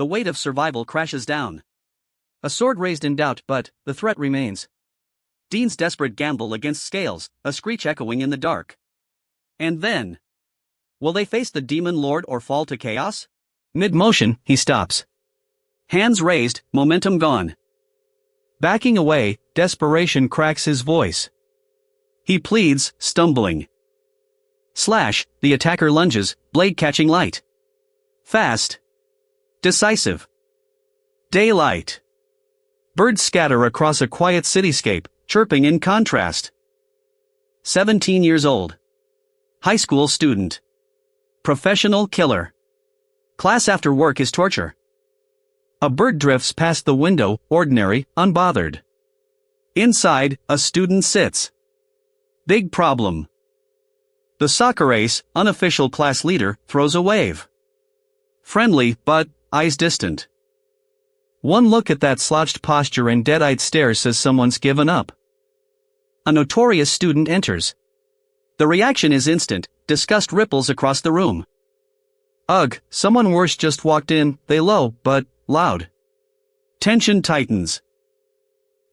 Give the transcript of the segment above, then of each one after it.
the weight of survival crashes down. A sword raised in doubt, but the threat remains. Dean's desperate gamble against scales, a screech echoing in the dark. And then, will they face the demon lord or fall to chaos? Mid-motion, he stops. Hands raised, momentum gone. Backing away, desperation cracks his voice. He pleads, stumbling. Slash, the attacker lunges, blade catching light. Fast. Decisive. Daylight. Birds scatter across a quiet cityscape, chirping in contrast. 17 years old. High school student. Professional killer. Class after work is torture. A bird drifts past the window, ordinary, unbothered. Inside, a student sits. Big problem. The soccer ace, unofficial class leader, throws a wave. Friendly, but eyes distant. One look at that slouched posture and dead-eyed stare says someone's given up. A notorious student enters. The reaction is instant, disgust ripples across the room. Ugh, someone worse just walked in, they low, but loud. Tension tightens.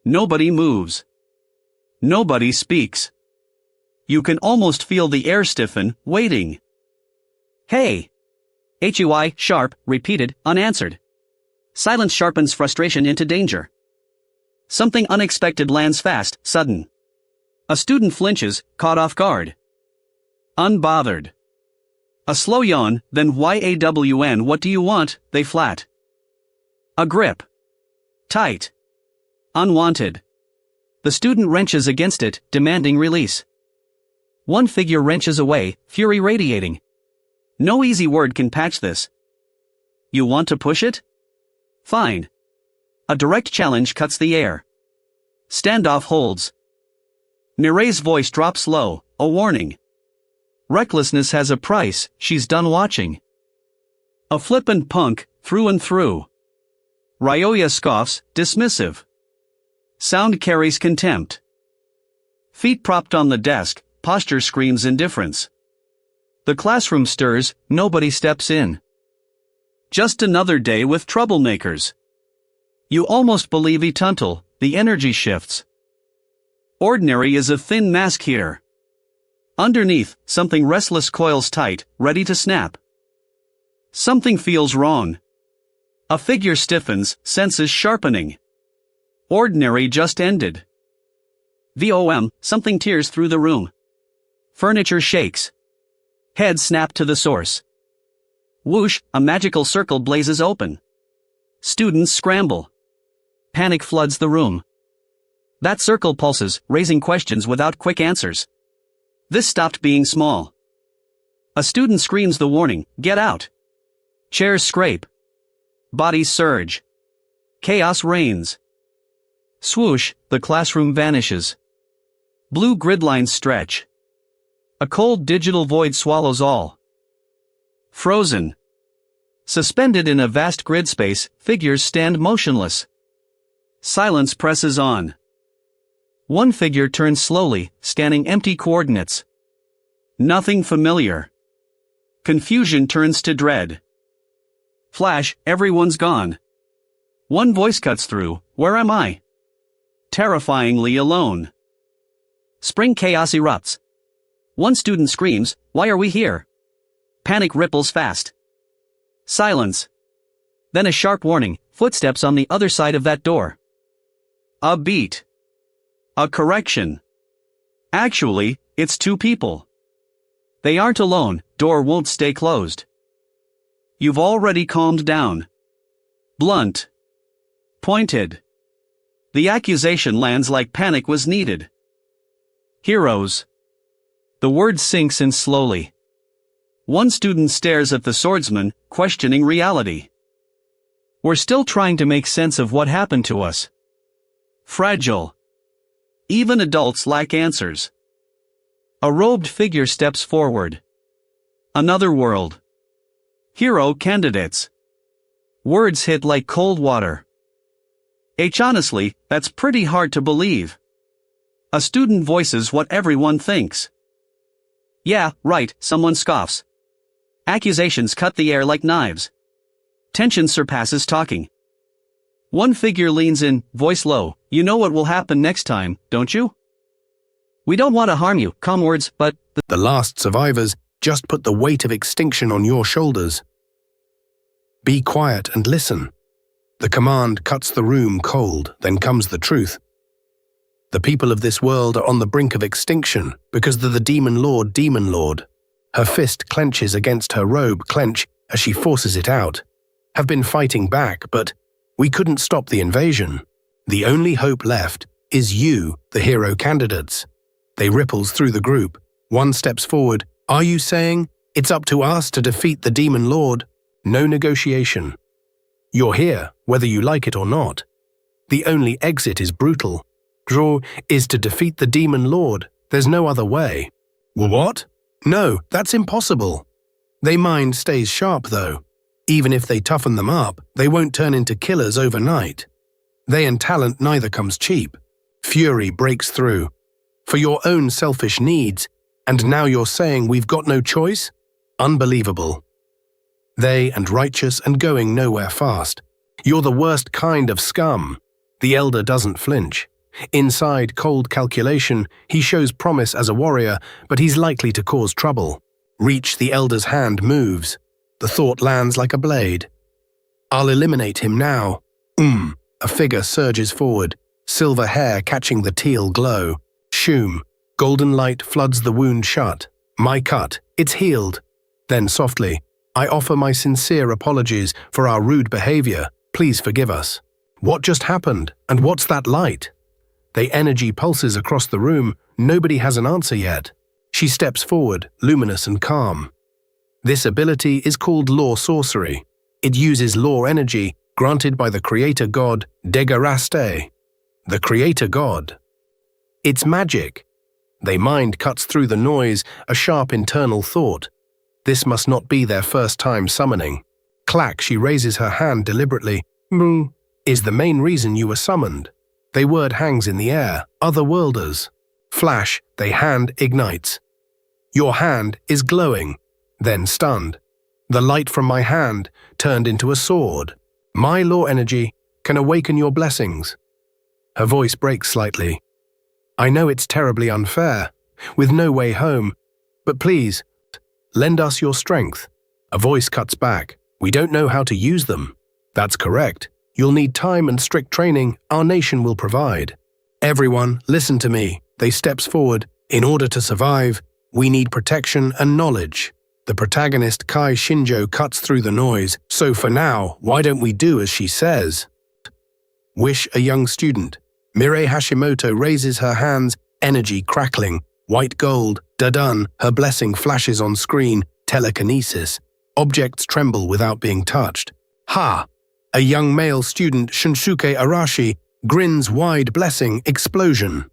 Nobody moves. Nobody speaks. You can almost feel the air stiffen, waiting. Hey! HUI, sharp, repeated, unanswered. Silence sharpens frustration into danger. Something unexpected lands fast, sudden. A student flinches, caught off guard. Unbothered. A slow yawn, then YAWN, what do you want, they flat. A grip. Tight. Unwanted. The student wrenches against it, demanding release. One figure wrenches away, fury radiating. No easy word can patch this. You want to push it? Fine. A direct challenge cuts the air. Standoff holds. Mireille's voice drops low, a warning. Recklessness has a price, she's done watching. A flippant punk, through and through. Ryoya scoffs, dismissive. Sound carries contempt. Feet propped on the desk, posture screams indifference. The classroom stirs, nobody steps in. Just another day with troublemakers. You almost believe Etuntal, the energy shifts. Ordinary is a thin mask here. Underneath, something restless coils tight, ready to snap. Something feels wrong. A figure stiffens, senses sharpening. Ordinary just ended. VOM, something tears through the room. Furniture shakes. Head snap to the source. Whoosh, a magical circle blazes open. Students scramble. Panic floods the room. That circle pulses, raising questions without quick answers. This stopped being small. A student screams the warning, get out. Chairs scrape. Bodies surge. Chaos reigns. Swoosh, the classroom vanishes. Blue grid lines stretch. A cold digital void swallows all. Frozen. Suspended in a vast grid space, figures stand motionless. Silence presses on. One figure turns slowly, scanning empty coordinates. Nothing familiar. Confusion turns to dread. Flash, everyone's gone. One voice cuts through, where am I? Terrifyingly alone. Spring chaos erupts. One student screams, why are we here? Panic ripples fast. Silence. Then a sharp warning, footsteps on the other side of that door. A beat. A correction. Actually, it's two people. They aren't alone, door won't stay closed. You've already calmed down. Blunt. Pointed. The accusation lands like panic was needed. Heroes. The word sinks in slowly. One student stares at the swordsman, questioning reality. We're still trying to make sense of what happened to us. Fragile. Even adults lack answers. A robed figure steps forward. Another world. Hero candidates. Words hit like cold water. Honestly, that's pretty hard to believe. A student voices what everyone thinks. Yeah, right, someone scoffs. Accusations cut the air like knives. Tension surpasses talking. One figure leans in, voice low, "You know what will happen next time, don't you? We don't want to harm you," calm words, but The last survivors just put the weight of extinction on your shoulders. Be quiet and listen. The command cuts the room cold, then comes the truth. The people of this world are on the brink of extinction because of the Demon Lord. Her fist clenches against her robe clench as she forces it out. Have been fighting back, but we couldn't stop the invasion. The only hope left is you, the hero candidates. They ripples through the group. One steps forward. Are you saying it's up to us to defeat the Demon Lord? No negotiation. You're here, whether you like it or not. The only exit is brutal. Draw is to defeat the Demon Lord. There's no other way. What? No, that's impossible. Their mind stays sharp, though. Even if they toughen them up, they won't turn into killers overnight. They and talent neither comes cheap. Fury breaks through. For your own selfish needs, and now you're saying we've got no choice? Unbelievable. They and righteous and going nowhere fast. You're the worst kind of scum. The elder doesn't flinch. Inside cold calculation, he shows promise as a warrior, but he's likely to cause trouble. Reach the elder's hand moves. The thought lands like a blade. I'll eliminate him now. A figure surges forward, silver hair catching the teal glow. Shoom. Golden light floods the wound shut. My cut. It's healed. Then softly, I offer my sincere apologies for our rude behavior. Please forgive us. What just happened? And what's that light? The energy pulses across the room. Nobody has an answer yet. She steps forward, luminous and calm. This ability is called law sorcery. It uses law energy granted by the creator god Degaraste. The creator god. It's magic. Their mind cuts through the noise, a sharp internal thought. This must not be their first time summoning. Clack, she raises her hand deliberately. Moo is the main reason you were summoned. They word hangs in the air, otherworlders. Flash, they hand ignites. Your hand is glowing, then stunned. The light from my hand turned into a sword. My law energy can awaken your blessings. Her voice breaks slightly. I know it's terribly unfair, with no way home, but please, lend us your strength. A voice cuts back. We don't know how to use them. That's correct. You'll need time and strict training our nation will provide. Everyone, listen to me. They steps forward. In order to survive, we need protection and knowledge. The protagonist Kai Shinjo cuts through the noise. So for now, why don't we do as she says? Wish a young student. Mirei Hashimoto raises her hands, energy crackling. White gold, da-dun, her blessing flashes on screen, telekinesis. Objects tremble without being touched. Ha! A young male student, Shunsuke Arashi, grins wide blessing, explosion.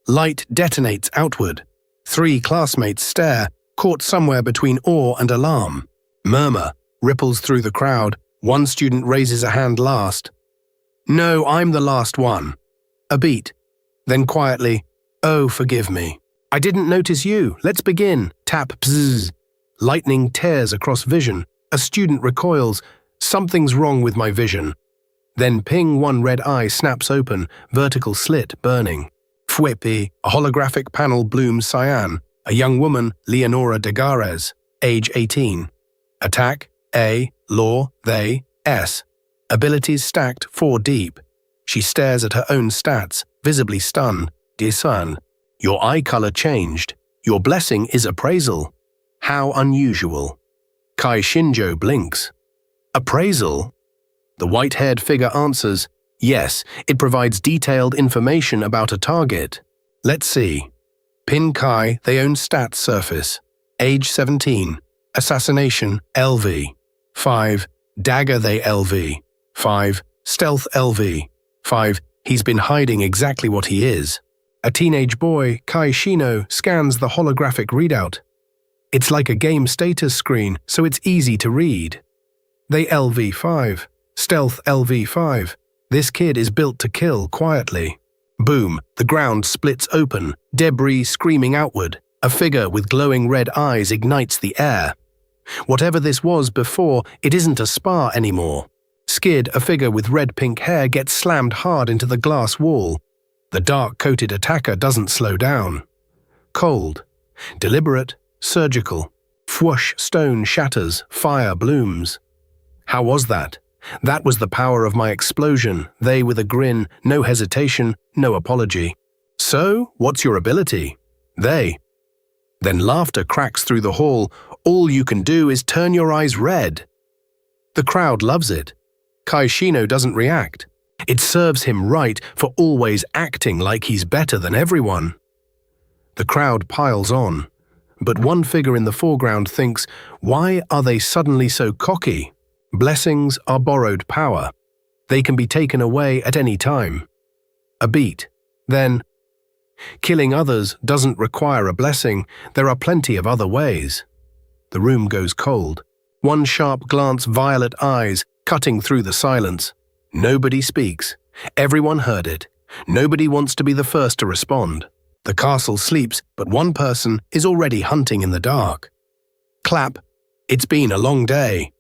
Light detonates outward. 3 classmates stare, caught somewhere between awe and alarm. Murmur ripples through the crowd. One student raises a hand last. No, I'm the last one. A beat. Then quietly, oh, forgive me. I didn't notice you. Let's begin. Tap, bzzz. Lightning tears across vision. A student recoils. Something's wrong with my vision. Then ping, one red eye snaps open, vertical slit burning. Fwepi, a holographic panel blooms cyan. A young woman, Leonora Degares, age 18. Attack, A, law, they, S. Abilities stacked 4 deep. She stares at her own stats, visibly stunned. Dear son, your eye color changed. Your blessing is appraisal. How unusual. Kai Shinjo blinks. Appraisal? The white-haired figure answers, yes, it provides detailed information about a target. Let's see. Pin Kai, they own stats surface. Age 17. Assassination, LV. 5. Dagger, they LV. 5. Stealth, LV. 5. He's been hiding exactly what he is. A teenage boy, Kai Shino, scans the holographic readout. It's like a game status screen, so it's easy to read. They LV5. Stealth LV5. This kid is built to kill quietly. Boom, the ground splits open, debris screaming outward. A figure with glowing red eyes ignites the air. Whatever this was before, it isn't a spa anymore. Skid, a figure with red-pink hair, gets slammed hard into the glass wall. The dark-coated attacker doesn't slow down. Cold. Deliberate. Surgical. Whoosh, stone shatters, fire blooms. How was that? That was the power of my explosion, they with a grin, no hesitation, no apology. So, what's your ability? They. Then laughter cracks through the hall. All you can do is turn your eyes red. The crowd loves it. Kaishino doesn't react. It serves him right for always acting like he's better than everyone. The crowd piles on. But one figure in the foreground thinks, why are they suddenly so cocky? Blessings are borrowed power. They can be taken away at any time. A beat. Then, killing others doesn't require a blessing. There are plenty of other ways. The room goes cold. One sharp glance, violet eyes, cutting through the silence. Nobody speaks. Everyone heard it. Nobody wants to be the first to respond. The castle sleeps, but one person is already hunting in the dark. Clap. It's been a long day.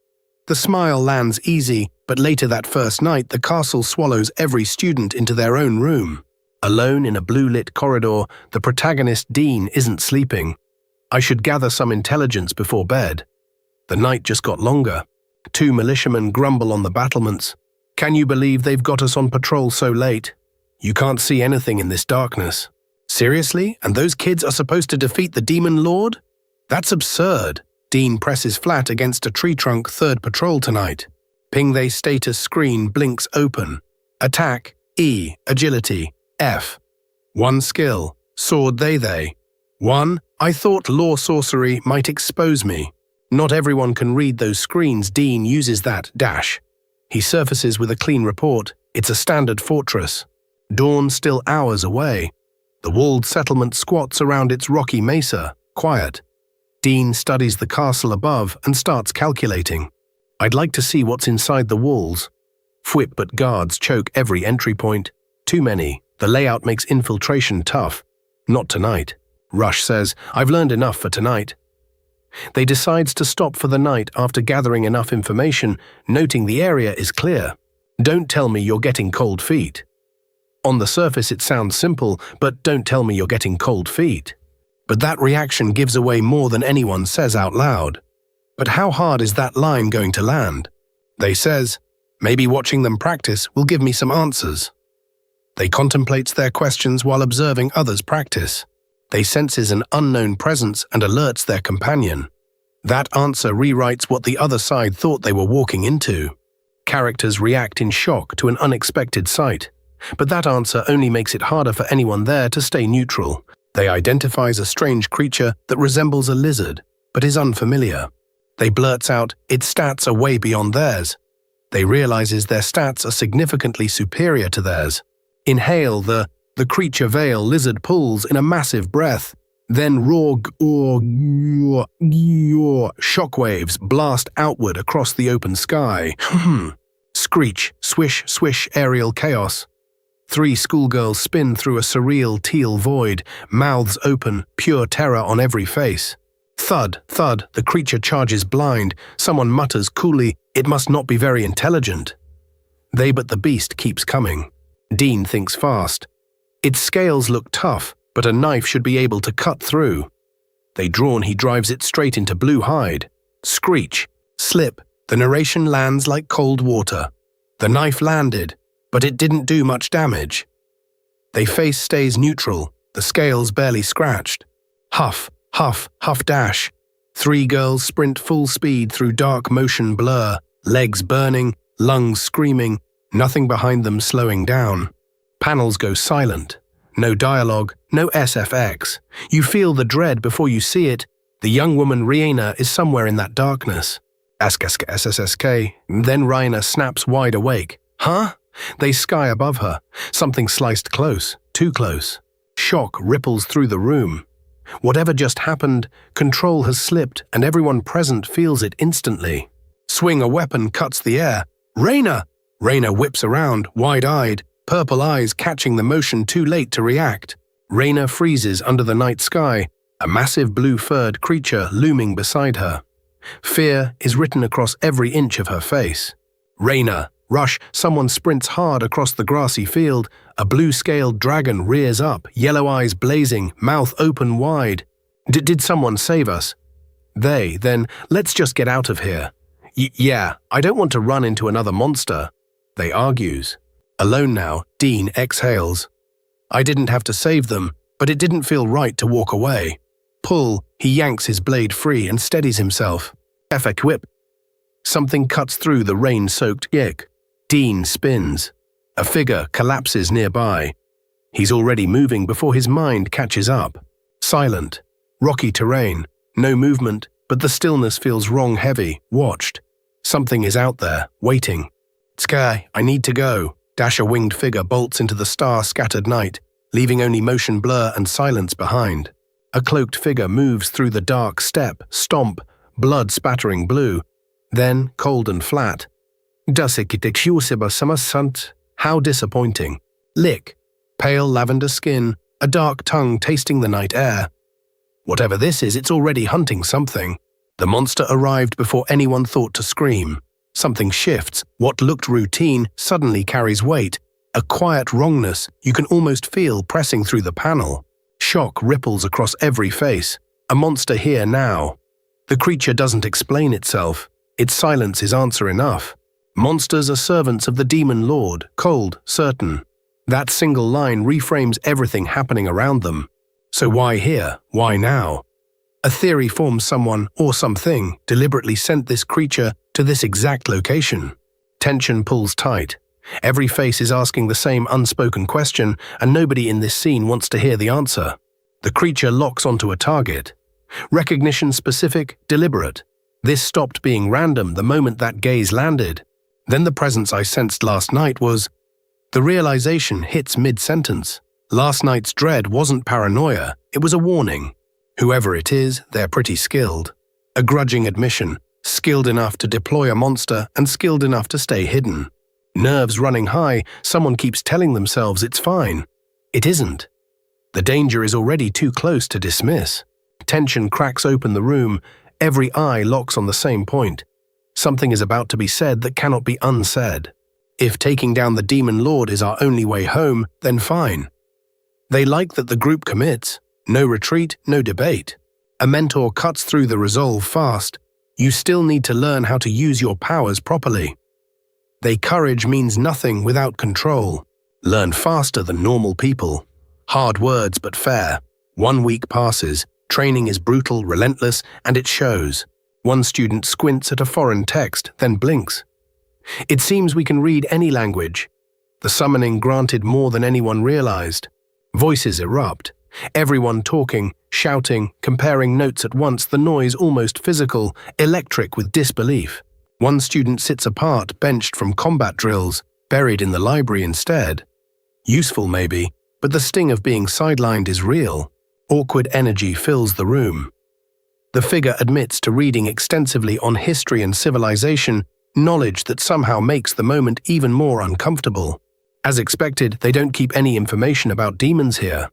The smile lands easy, but later that first night the castle swallows every student into their own room. Alone in a blue-lit corridor, the protagonist Dean isn't sleeping. I should gather some intelligence before bed. The night just got longer. 2 militiamen grumble on the battlements. Can you believe they've got us on patrol so late? You can't see anything in this darkness. Seriously? And those kids are supposed to defeat the Demon Lord? That's absurd. Dean presses flat against a tree trunk. 3rd patrol tonight. Ping they status screen blinks open. Attack, E, agility, F. 1 skill, sword they. 1, I thought law sorcery might expose me. Not everyone can read those screens. Dean uses that dash. He surfaces with a clean report. It's a standard fortress. Dawn still hours away. The walled settlement squats around its rocky mesa, quiet. Dean studies the castle above and starts calculating. I'd like to see what's inside the walls. Fwhip, but guards choke every entry point. Too many. The layout makes infiltration tough. Not tonight. Rush says, I've learned enough for tonight. They decides to stop for the night after gathering enough information, noting the area is clear. Don't tell me you're getting cold feet. On the surface it sounds simple, but don't tell me you're getting cold feet. But that reaction gives away more than anyone says out loud. But how hard is that line going to land? They says, maybe watching them practice will give me some answers. They contemplates their questions while observing others practice. They senses an unknown presence and alerts their companion. That answer rewrites what the other side thought they were walking into. Characters react in shock to an unexpected sight. But that answer only makes it harder for anyone there to stay neutral. They identifies a strange creature that resembles a lizard, but is unfamiliar. They blurts out, its stats are way beyond theirs. They realizes their stats are significantly superior to theirs. Inhale, the creature veil lizard pulls in a massive breath. Then shockwaves blast outward across the open sky. Screech, swish, swish, aerial chaos. 3 schoolgirls spin through a surreal teal void, mouths open, pure terror on every face. Thud, thud, the creature charges blind. Someone mutters coolly, it must not be very intelligent. But the beast keeps coming. Dean thinks fast. Its scales look tough, but a knife should be able to cut through. He drives it straight into blue hide. Screech, slip, the narration lands like cold water. The knife landed, but it didn't do much damage. Face stays neutral, the scales barely scratched. Huff, huff, huff dash. 3 girls sprint full speed through dark motion blur, legs burning, lungs screaming, nothing behind them slowing down. Panels go silent. No dialogue, no SFX. You feel the dread before you see it. The young woman Rihanna is somewhere in that darkness. SSSK. Then Rihanna snaps wide awake. Huh? They sky above her. Something sliced close, too close. Shock ripples through the room. Whatever just happened, control has slipped and everyone present feels it instantly. Swing a weapon cuts the air. Raina! Raina whips around, wide-eyed, purple eyes catching the motion too late to react. Raina freezes under the night sky, a massive blue-furred creature looming beside her. Fear is written across every inch of her face. Raina, rush, someone sprints hard across the grassy field. A blue-scaled dragon rears up, yellow eyes blazing, mouth open wide. Did someone save us? Then, let's just get out of here. Yeah, I don't want to run into another monster. They argues. Alone now, Dean exhales. I didn't have to save them, but it didn't feel right to walk away. Pull, he yanks his blade free and steadies himself. Effect whip. Something cuts through the rain-soaked yick. Dean spins. A figure collapses nearby. He's already moving before his mind catches up. Silent. Rocky terrain. No movement, but the stillness feels wrong heavy, watched. Something is out there, waiting. Sky, I need to go. A winged figure bolts into the star-scattered night, leaving only motion blur and silence behind. A cloaked figure moves through the dark step, stomp, blood spattering blue. Then, cold and flat. How disappointing. Lick. Pale lavender skin, a dark tongue tasting the night air. Whatever this is, it's already hunting something. The monster arrived before anyone thought to scream. Something shifts. What looked routine suddenly carries weight. A quiet wrongness you can almost feel pressing through the panel. Shock ripples across every face. A monster here now. The creature doesn't explain itself. Its silence is answer enough. Monsters are servants of the demon lord, cold, certain. That single line reframes everything happening around them. So why here? Why now? A theory forms someone, or something, deliberately sent this creature to this exact location. Tension pulls tight. Every face is asking the same unspoken question, and nobody in this scene wants to hear the answer. The creature locks onto a target. Recognition specific, deliberate. This stopped being random the moment that gaze landed. Then the presence I sensed last night was... The realization hits mid-sentence. Last night's dread wasn't paranoia, it was a warning. Whoever it is, they're pretty skilled. A grudging admission, skilled enough to deploy a monster and skilled enough to stay hidden. Nerves running high, someone keeps telling themselves it's fine. It isn't. The danger is already too close to dismiss. Tension cracks open the room, every eye locks on the same point. Something is about to be said that cannot be unsaid. If taking down the demon lord is our only way home, then fine. They like that the group commits. No retreat, no debate. A mentor cuts through the resolve fast. You still need to learn how to use your powers properly. They courage means nothing without control. Learn faster than normal people. Hard words but fair. 1 week passes. Training is brutal, relentless, and it shows. One student squints at a foreign text, then blinks. It seems we can read any language. The summoning granted more than anyone realized. Voices erupt. Everyone talking, shouting, comparing notes at once, the noise almost physical, electric with disbelief. One student sits apart, benched from combat drills, buried in the library instead. Useful maybe, but the sting of being sidelined is real. Awkward energy fills the room. The figure admits to reading extensively on history and civilization, knowledge that somehow makes the moment even more uncomfortable. As expected, they don't keep any information about demons here.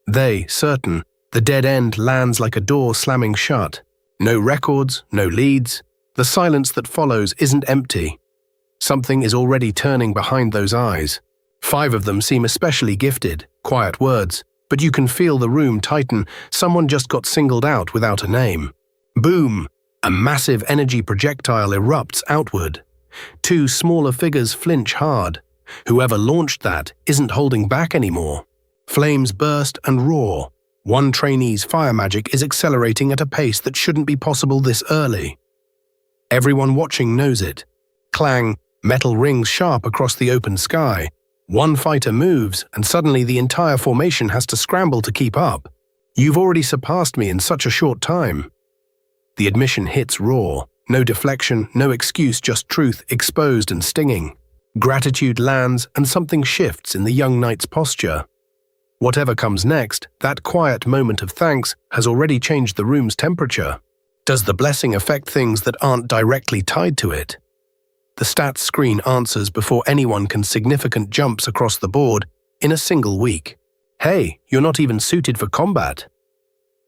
They, certain, the dead end lands like a door slamming shut. No records, no leads. The silence that follows isn't empty. Something is already turning behind those eyes. 5 of them seem especially gifted, quiet words, but you can feel the room tighten. Someone just got singled out without a name. Boom! A massive energy projectile erupts outward. 2 smaller figures flinch hard. Whoever launched that isn't holding back anymore. Flames burst and roar. One trainee's fire magic is accelerating at a pace that shouldn't be possible this early. Everyone watching knows it. Clang, metal rings sharp across the open sky. One fighter moves, and suddenly the entire formation has to scramble to keep up. You've already surpassed me in such a short time. The admission hits raw. No deflection, no excuse, just truth, exposed and stinging. Gratitude lands, and something shifts in the young knight's posture. Whatever comes next, that quiet moment of thanks has already changed the room's temperature. Does the blessing affect things that aren't directly tied to it? The stats screen answers before anyone can significant jumps across the board in a single week. Hey, you're not even suited for combat.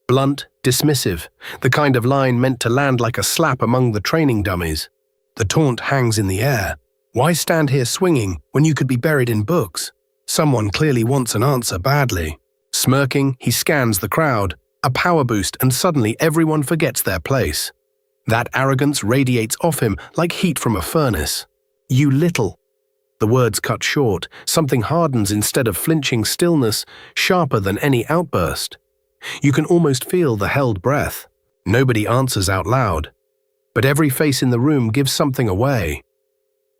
Blunt, dismissive, the kind of line meant to land like a slap among the training dummies. The taunt hangs in the air. Why stand here swinging when you could be buried in books? Someone clearly wants an answer badly. Smirking, he scans the crowd. A power boost, and suddenly everyone forgets their place. That arrogance radiates off him like heat from a furnace. You little. The words cut short. Something hardens instead of flinching stillness, sharper than any outburst. You can almost feel the held breath. Nobody answers out loud. But every face in the room gives something away.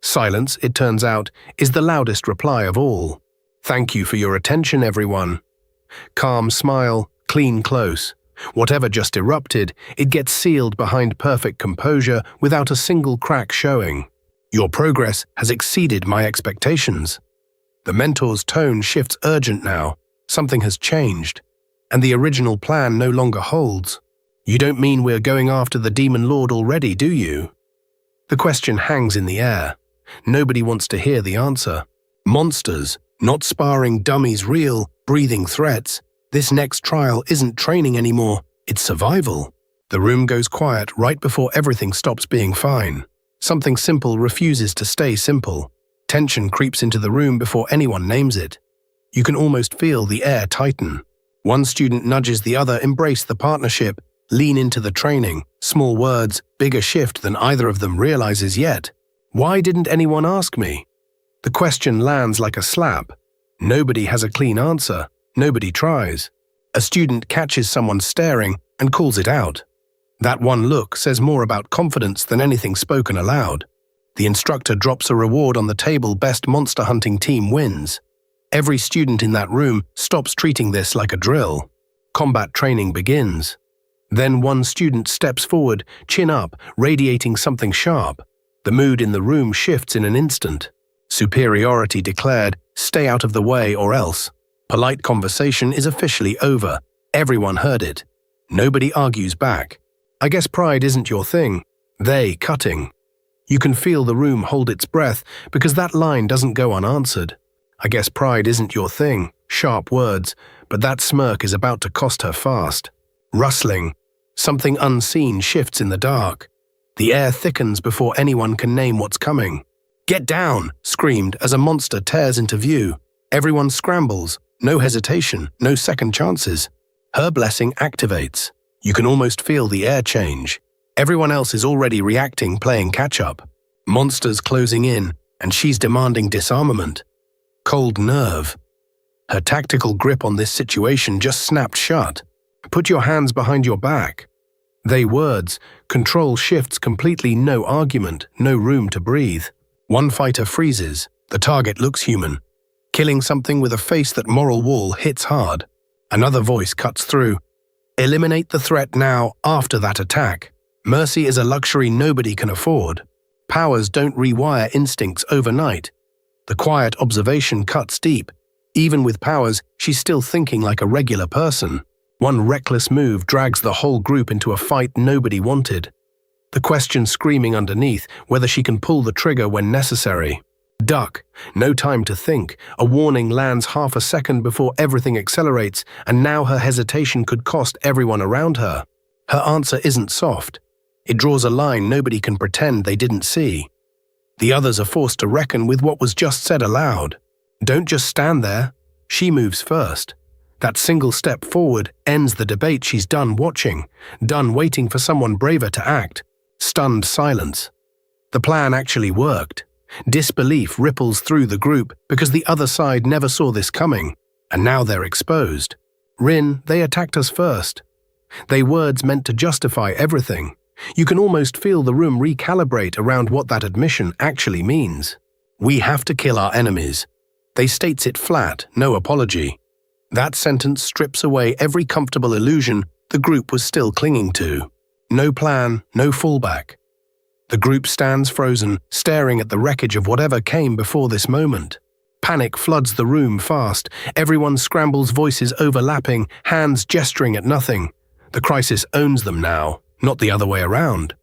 Silence, it turns out, is the loudest reply of all. Thank you for your attention, everyone. Calm smile, clean close. Whatever just erupted, it gets sealed behind perfect composure without a single crack showing. Your progress has exceeded my expectations. The mentor's tone shifts urgent now. Something has changed. And the original plan no longer holds. You don't mean we're going after the Demon Lord already, do you? The question hangs in the air. Nobody wants to hear the answer. Monsters, not sparring dummies, real, breathing threats. This next trial isn't training anymore, it's survival. The room goes quiet right before everything stops being fine. Something simple refuses to stay simple. Tension creeps into the room before anyone names it. You can almost feel the air tighten. One student nudges the other, embrace the partnership, lean into the training. Small words, bigger shift than either of them realizes yet. Why didn't anyone ask me? The question lands like a slap. Nobody has a clean answer. Nobody tries. A student catches someone staring and calls it out. That one look says more about confidence than anything spoken aloud. The instructor drops a reward on the table. Best monster hunting team wins. Every student in that room stops treating this like a drill. Combat training begins. Then one student steps forward, chin up, radiating something sharp. The mood in the room shifts in an instant. Superiority declared, stay out of the way or else. Polite conversation is officially over. Everyone heard it. Nobody argues back. I guess pride isn't your thing. They cutting. You can feel the room hold its breath because that line doesn't go unanswered. I guess pride isn't your thing. Sharp words, but that smirk is about to cost her fast. Rustling. Something unseen shifts in the dark. The air thickens before anyone can name what's coming. Get down, screamed as a monster tears into view. Everyone scrambles. No hesitation, no second chances. Her blessing activates. You can almost feel the air change. Everyone else is already reacting, playing catch-up. Monsters closing in, and she's demanding disarmament. Cold nerve. Her tactical grip on this situation just snapped shut. Put your hands behind your back. They words. Control shifts completely, no argument, no room to breathe. One fighter freezes. The target looks human. Killing something with a face that moral wall hits hard. Another voice cuts through. Eliminate the threat now, after that attack. Mercy is a luxury nobody can afford. Powers don't rewire instincts overnight. The quiet observation cuts deep. Even with powers, she's still thinking like a regular person. One reckless move drags the whole group into a fight nobody wanted. The question screaming underneath, whether she can pull the trigger when necessary. Duck. No time to think. A warning lands half a second before everything accelerates, and now her hesitation could cost everyone around her. Her answer isn't soft. It draws a line nobody can pretend they didn't see. The others are forced to reckon with what was just said aloud. Don't just stand there. She moves first. That single step forward ends the debate. She's done watching, done waiting for someone braver to act. Stunned silence. The plan actually worked. Disbelief ripples through the group because the other side never saw this coming, and now they're exposed. Rin, they attacked us first. They words meant to justify everything. You can almost feel the room recalibrate around what that admission actually means. We have to kill our enemies. They states it flat, no apology. That sentence strips away every comfortable illusion the group was still clinging to. No plan, no fallback. The group stands frozen, staring at the wreckage of whatever came before this moment. Panic floods the room fast. Everyone scrambles, voices overlapping, hands gesturing at nothing. The crisis owns them now, not the other way around.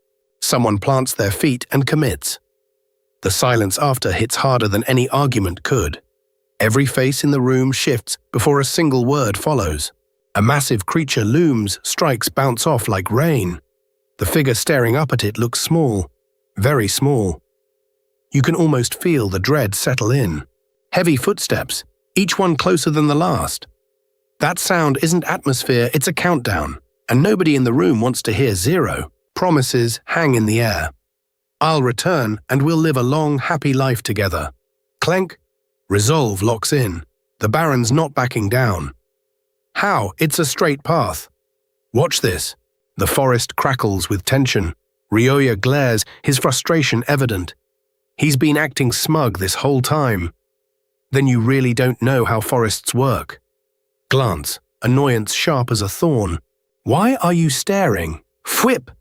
Someone plants their feet and commits. The silence after hits harder than any argument could. Every face in the room shifts before a single word follows. A massive creature looms, strikes bounce off like rain. The figure staring up at it looks small, very small. You can almost feel the dread settle in. Heavy footsteps, each one closer than the last. That sound isn't atmosphere, it's a countdown, and nobody in the room wants to hear 0. Promises hang in the air. I'll return and we'll live a long, happy life together. Clenk. Resolve locks in. The Baron's not backing down. How? It's a straight path. Watch this. The forest crackles with tension. Ryoya glares, his frustration evident. He's been acting smug this whole time. Then you really don't know how forests work. Glance, annoyance sharp as a thorn. Why are you staring? Whip!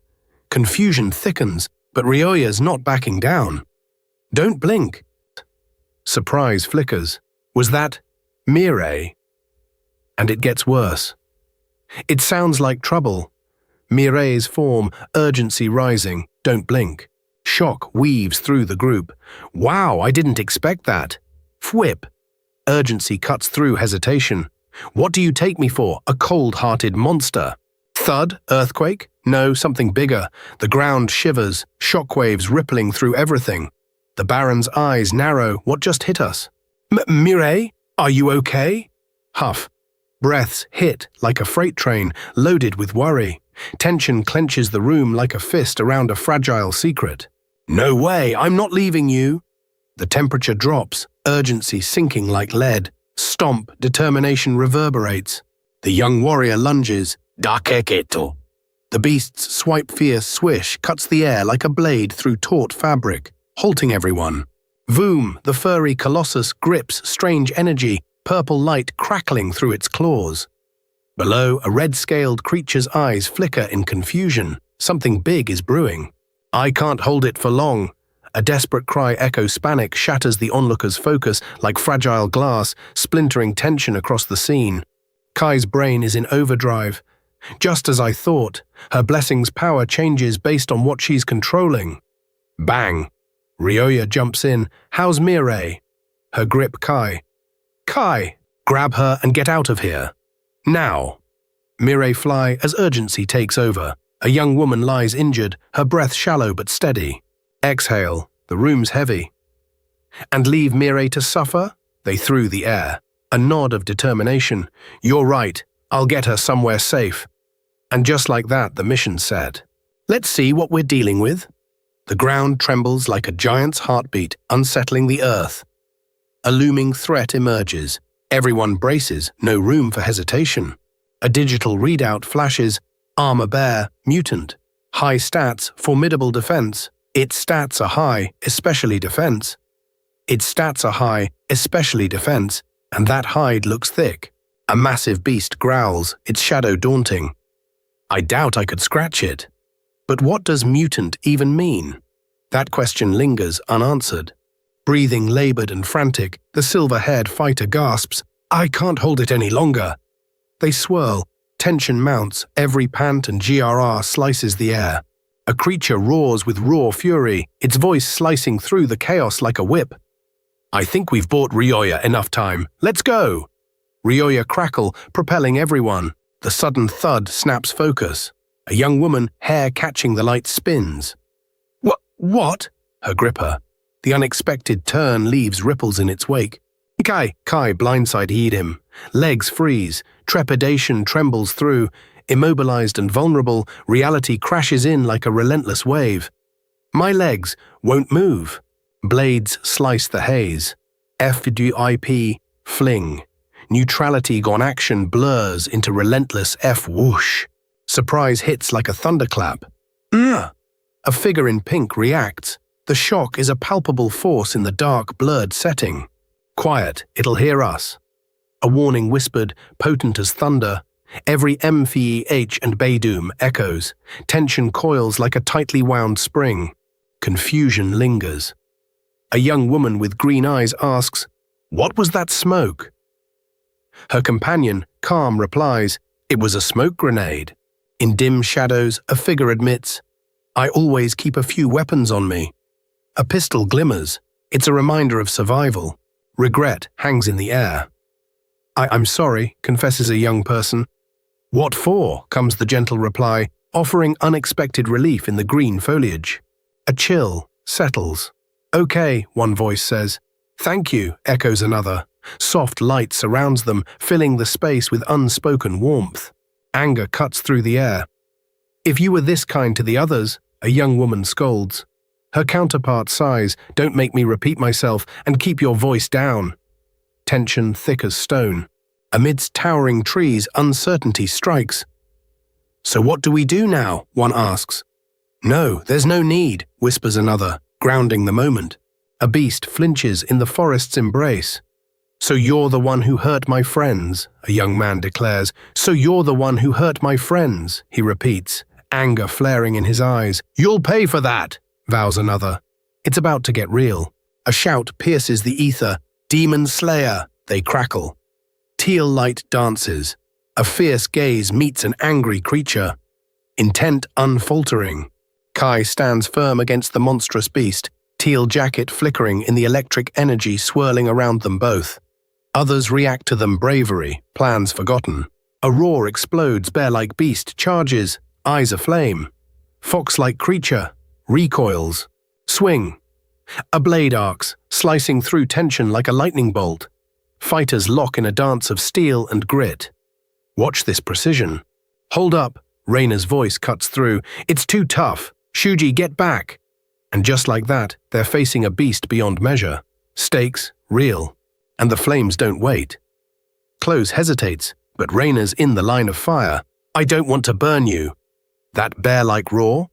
Confusion thickens, but Ryoya's not backing down. Don't blink. Surprise flickers. Was that Mirei? And it gets worse. It sounds like trouble. Mirei's form, urgency rising, don't blink. Shock weaves through the group. Wow, I didn't expect that. Whip. Urgency cuts through hesitation. What do you take me for, a cold-hearted monster? Thud, earthquake? No, something bigger. The ground shivers, shockwaves rippling through everything. The Baron's eyes narrow. What just hit us? Mirei? Are you okay? Huff. Breaths hit like a freight train, loaded with worry. Tension clenches the room like a fist around a fragile secret. No way, I'm not leaving you. The temperature drops, urgency sinking like lead. Stomp, determination reverberates. The young warrior lunges. Dakeketo. The beast's swipe fierce swish cuts the air like a blade through taut fabric, halting everyone. Voom, the furry colossus grips strange energy, purple light crackling through its claws. Below, a red-scaled creature's eyes flicker in confusion. Something big is brewing. I can't hold it for long. A desperate cry echo-spanic shatters the onlooker's focus like fragile glass, splintering tension across the scene. Kai's brain is in overdrive. Just as I thought, her blessing's power changes based on what she's controlling. Bang! Ryoya jumps in. How's Mirei? Her grip Kai. Kai! Grab her and get out of here. Now! Mirei fly as urgency takes over. A young woman lies injured, her breath shallow but steady. Exhale, the room's heavy. And leave Mirei to suffer? They threw the air. A nod of determination. You're right, I'll get her somewhere safe. And just like that, the mission said. Let's see what we're dealing with. The ground trembles like a giant's heartbeat, unsettling the earth. A looming threat emerges. Everyone braces, no room for hesitation. A digital readout flashes. Armor bear, mutant. High stats, formidable defense. Its stats are high, especially defense. Its stats are high, especially defense, and that hide looks thick. A massive beast growls, its shadow daunting. I doubt I could scratch it. But what does mutant even mean? That question lingers unanswered. Breathing labored and frantic, the silver-haired fighter gasps, I can't hold it any longer. They swirl, tension mounts, every pant and GRR slices the air. A creature roars with raw fury, its voice slicing through the chaos like a whip. I think we've bought Ryoya enough time. Let's go! Ryoya crackle, propelling everyone. The sudden thud snaps focus. A young woman, hair catching the light, spins. What? Her gripper. The unexpected turn leaves ripples in its wake. Kai blindside heed him. Legs freeze. Trepidation trembles through. Immobilized and vulnerable, reality crashes in like a relentless wave. My legs won't move. Blades slice the haze. FDIP, fling. Neutrality gone action blurs into relentless F-whoosh. Surprise hits like a thunderclap. A figure in pink reacts. The shock is a palpable force in the dark, blurred setting. Quiet, it'll hear us. A warning whispered, potent as thunder. Every MFH and Baydoom echoes. Tension coils like a tightly wound spring. Confusion lingers. A young woman with green eyes asks, "What was that smoke?" Her companion, calm, replies, "It was a smoke grenade." In dim shadows, a figure admits, "I always keep a few weapons on me." A pistol glimmers. It's a reminder of survival. Regret hangs in the air. I'm sorry, confesses a young person. "What for?" comes the gentle reply, offering unexpected relief in the green foliage. A chill settles. "Okay," one voice says. "Thank you," echoes another. Soft light surrounds them, filling the space with unspoken warmth. Anger cuts through the air. "If you were this kind to the others," a young woman scolds. Her counterpart sighs, "Don't make me repeat myself, and keep your voice down." Tension thick as stone. Amidst towering trees, uncertainty strikes. "So what do we do now?" one asks. "No, there's no need," whispers another, grounding the moment. A beast flinches in the forest's embrace. "So you're the one who hurt my friends," a young man declares. "So you're the one who hurt my friends," he repeats, anger flaring in his eyes. "You'll pay for that," vows another. It's about to get real. A shout pierces the ether. "Demon Slayer," they crackle. Teal light dances. A fierce gaze meets an angry creature. Intent unfaltering. Kai stands firm against the monstrous beast, teal jacket flickering in the electric energy swirling around them both. Others react to them bravery, plans forgotten. A roar explodes, bear-like beast charges, eyes aflame. Fox-like creature recoils. Swing. A blade arcs, slicing through tension like a lightning bolt. Fighters lock in a dance of steel and grit. Watch this precision. "Hold up," Reina's voice cuts through. "It's too tough. Shuji, get back." And just like that, they're facing a beast beyond measure. Stakes, real. And the flames don't wait. Close hesitates, but Reina's in the line of fire. "I don't want to burn you." That bear-like roar?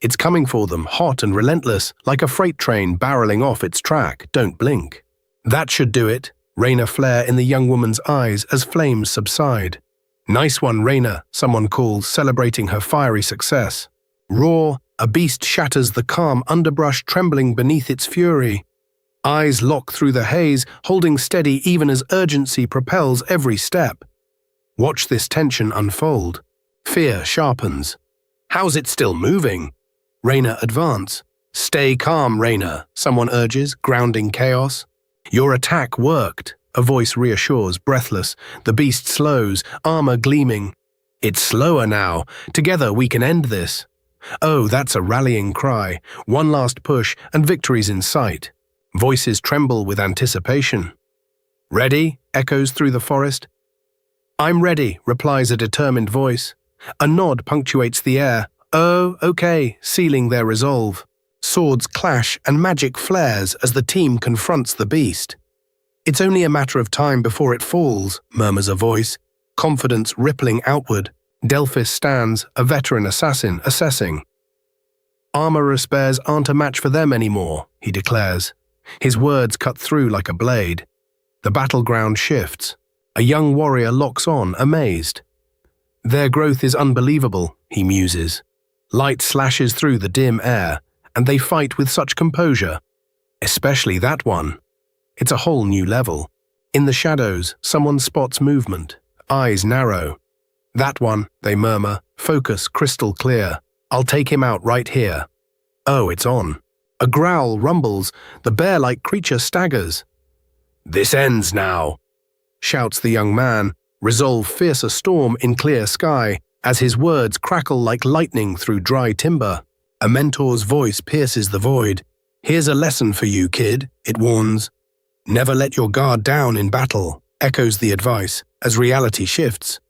It's coming for them, hot and relentless, like a freight train barreling off its track. Don't blink. "That should do it." Reina flare in the young woman's eyes as flames subside. "Nice one, Reina," someone calls, celebrating her fiery success. Roar, a beast shatters the calm underbrush trembling beneath its fury. Eyes lock through the haze, holding steady even as urgency propels every step. Watch this tension unfold. Fear sharpens. "How's it still moving?" Reina advance. "Stay calm, Reina," someone urges, grounding chaos. "Your attack worked," a voice reassures, breathless. The beast slows, armor gleaming. "It's slower now. Together we can end this." Oh, that's a rallying cry. One last push, and victory's in sight. Voices tremble with anticipation. "Ready?" echoes through the forest. "I'm ready," replies a determined voice. A nod punctuates the air. "Oh, okay," sealing their resolve. Swords clash and magic flares as the team confronts the beast. "It's only a matter of time before it falls," murmurs a voice, confidence rippling outward. Delphis stands, a veteran assassin, assessing. "Armorous bears aren't a match for them anymore," he declares. His words cut through like a blade. The battleground shifts. A young warrior locks on, amazed. "Their growth is unbelievable," he muses. Light slashes through the dim air, and they fight with such composure. Especially that one. It's a whole new level. In the shadows, someone spots movement. Eyes narrow. "That one," they murmur, focus crystal clear. "I'll take him out right here." Oh, it's on. A growl rumbles. The bear-like creature staggers. "This ends now," shouts the young man, resolve fierce a storm in clear sky, as his words crackle like lightning through dry timber. A mentor's voice pierces the void. "Here's a lesson for you, kid," it warns. "Never let your guard down in battle," echoes the advice, as reality shifts.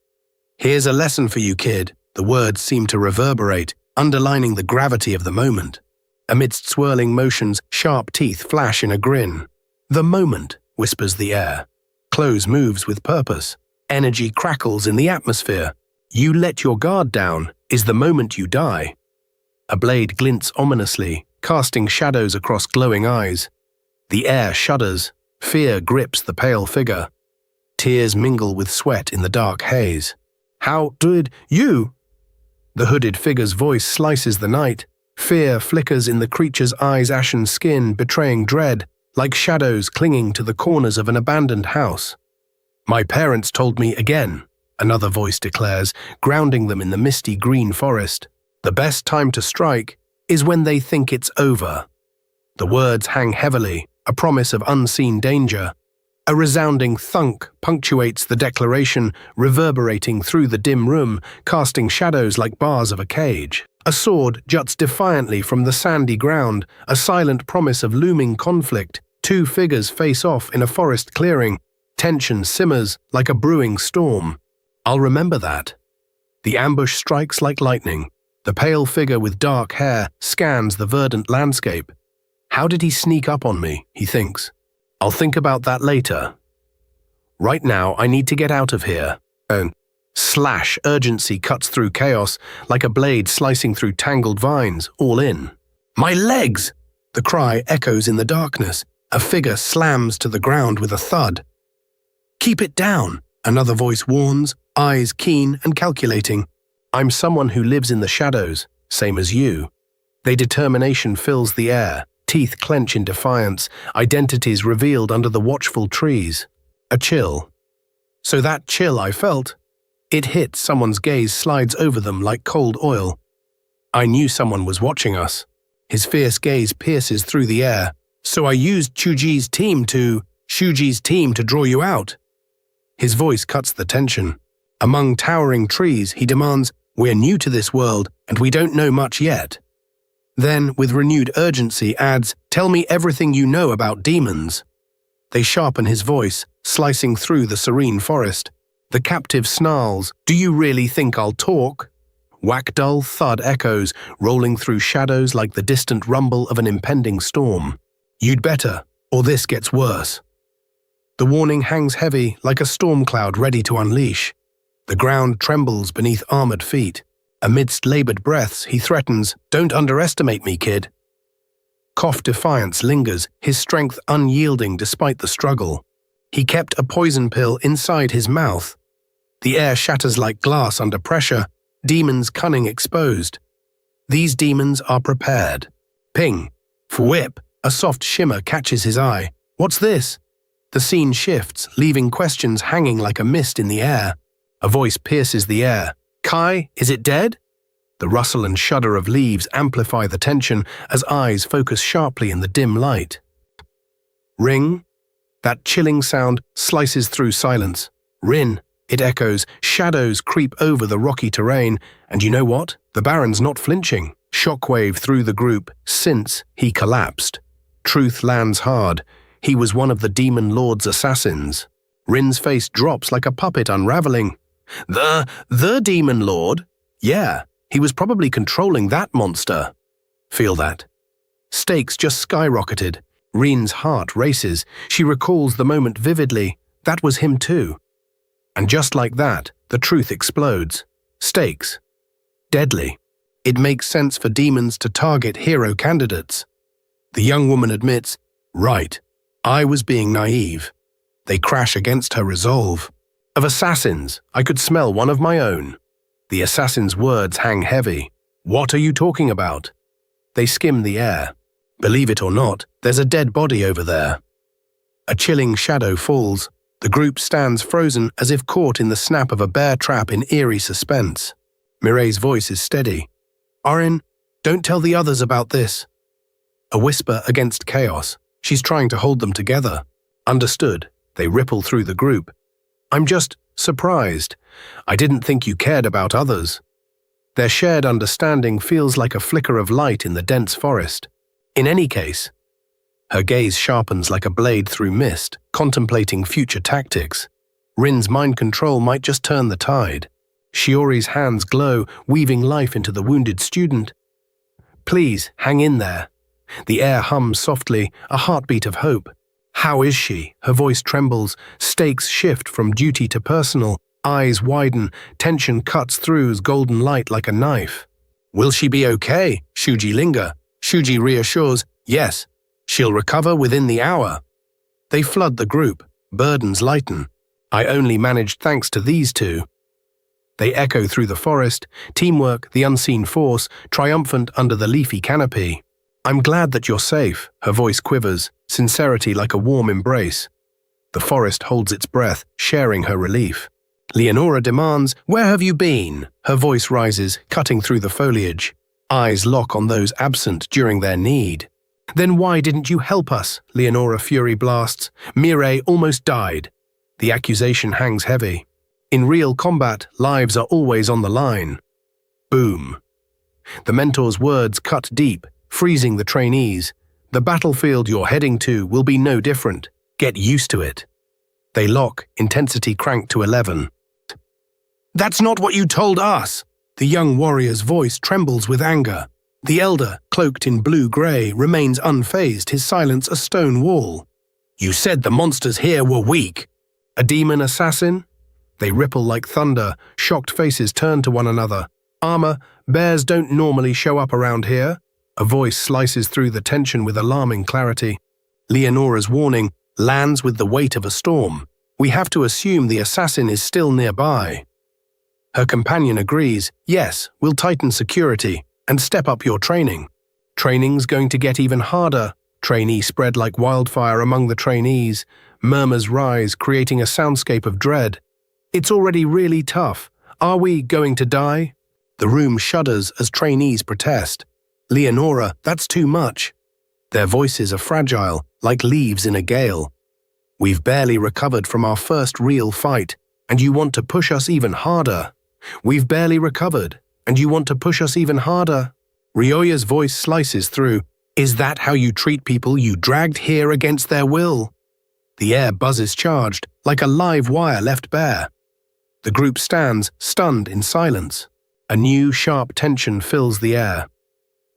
"Here's a lesson for you, kid," the words seem to reverberate, underlining the gravity of the moment. Amidst swirling motions, sharp teeth flash in a grin. "The moment," whispers the air. Close moves with purpose. Energy crackles in the atmosphere. "You let your guard down is the moment you die." A blade glints ominously, casting shadows across glowing eyes. The air shudders. Fear grips the pale figure. Tears mingle with sweat in the dark haze. "How did you?" The hooded figure's voice slices the night. Fear flickers in the creature's eyes' ashen skin, betraying dread, like shadows clinging to the corners of an abandoned house. "My parents told me again," another voice declares, grounding them in the misty green forest. "The best time to strike is when they think it's over." The words hang heavily, a promise of unseen danger. A resounding thunk punctuates the declaration, reverberating through the dim room, casting shadows like bars of a cage. A sword juts defiantly from the sandy ground, a silent promise of looming conflict. Two figures face off in a forest clearing. Tension simmers like a brewing storm. I'll remember that. The ambush strikes like lightning. The pale figure with dark hair scans the verdant landscape. How did he sneak up on me, he thinks. I'll think about that later. Right now, I need to get out of here. Slash urgency cuts through chaos like a blade slicing through tangled vines, all in. My legs! The cry echoes in the darkness. A figure slams to the ground with a thud. Keep it down, another voice warns, eyes keen and calculating. I'm someone who lives in the shadows, same as you. Their determination fills the air. Teeth clench in defiance, identities revealed under the watchful trees. A chill. So that chill I felt, it hits someone's gaze slides over them like cold oil. I knew someone was watching us. His fierce gaze pierces through the air. So I used Shuji's team to draw you out. His voice cuts the tension. Among towering trees, he demands, we're new to this world and we don't know much yet. Then, with renewed urgency, adds, tell me everything you know about demons. They sharpen his voice, slicing through the serene forest. The captive snarls, do you really think I'll talk? Whack-dull thud echoes, rolling through shadows like the distant rumble of an impending storm. You'd better, or this gets worse. The warning hangs heavy like a storm cloud ready to unleash. The ground trembles beneath armored feet. Amidst labored breaths, he threatens, don't underestimate me, kid. Cough defiance lingers, his strength unyielding despite the struggle. He kept a poison pill inside his mouth. The air shatters like glass under pressure, demons' cunning exposed. These demons are prepared. Ping. Whip. A soft shimmer catches his eye. What's this? The scene shifts, leaving questions hanging like a mist in the air. A voice pierces the air. Kai, is it dead? The rustle and shudder of leaves amplify the tension as eyes focus sharply in the dim light. Ring? That chilling sound slices through silence. Rin, it echoes, shadows creep over the rocky terrain, and you know what? The Baron's not flinching. Shockwave through the group, since he collapsed. Truth lands hard. He was one of the Demon Lord's assassins. Rin's face drops like a puppet unraveling. The Demon Lord? Yeah, he was probably controlling that monster. Feel that. Stakes just skyrocketed. Rin's heart races. She recalls the moment vividly. That was him too. And just like that, the truth explodes. Stakes. Deadly. It makes sense for demons to target hero candidates. The young woman admits, right, I was being naive. They crash against her resolve. Of assassins, I could smell one of my own. The assassin's words hang heavy. What are you talking about? They skim the air. Believe it or not, there's a dead body over there. A chilling shadow falls. The group stands frozen as if caught in the snap of a bear trap in eerie suspense. Mireille's voice is steady. Orin, don't tell the others about this. A whisper against chaos. She's trying to hold them together. Understood. They ripple through the group. I'm just surprised. I didn't think you cared about others. Their shared understanding feels like a flicker of light in the dense forest. In any case, her gaze sharpens like a blade through mist, contemplating future tactics. Rin's mind control might just turn the tide. Shiori's hands glow, weaving life into the wounded student. Please, hang in there. The air hums softly, a heartbeat of hope. How is she? Her voice trembles, stakes shift from duty to personal, eyes widen, tension cuts through golden light like a knife. Will she be okay? Shuji linger. Shuji reassures, yes, she'll recover within the hour. They flood the group, burdens lighten. I only managed thanks to these two. They echo through the forest, teamwork, the unseen force, triumphant under the leafy canopy. I'm glad that you're safe, her voice quivers, sincerity like a warm embrace. The forest holds its breath, sharing her relief. Leonora demands, where have you been? Her voice rises, cutting through the foliage. Eyes lock on those absent during their need. Then why didn't you help us? Leonora fury blasts. Mireille almost died. The accusation hangs heavy. In real combat, lives are always on the line. Boom. The mentor's words cut deep, freezing the trainees. The battlefield you're heading to will be no different. Get used to it. They lock, intensity cranked to 11. That's not what you told us! The young warrior's voice trembles with anger. The elder, cloaked in blue-grey, remains unfazed, his silence a stone wall. You said the monsters here were weak. A demon assassin? They ripple like thunder, shocked faces turn to one another. Armor, bears don't normally show up around here. A voice slices through the tension with alarming clarity. Leonora's warning lands with the weight of a storm. We have to assume the assassin is still nearby. Her companion agrees. Yes, we'll tighten security and step up your training. Training's going to get even harder. Trainee spread like wildfire among the trainees. Murmurs rise, creating a soundscape of dread. It's already really tough. Are we going to die? The room shudders as trainees protest. Leonora, that's too much. Their voices are fragile, like leaves in a gale. We've barely recovered from our first real fight, and you want to push us even harder. We've barely recovered, and you want to push us even harder. Ryoya's voice slices through. Is that how you treat people you dragged here against their will? The air buzzes charged, like a live wire left bare. The group stands, stunned in silence. A new, sharp tension fills the air.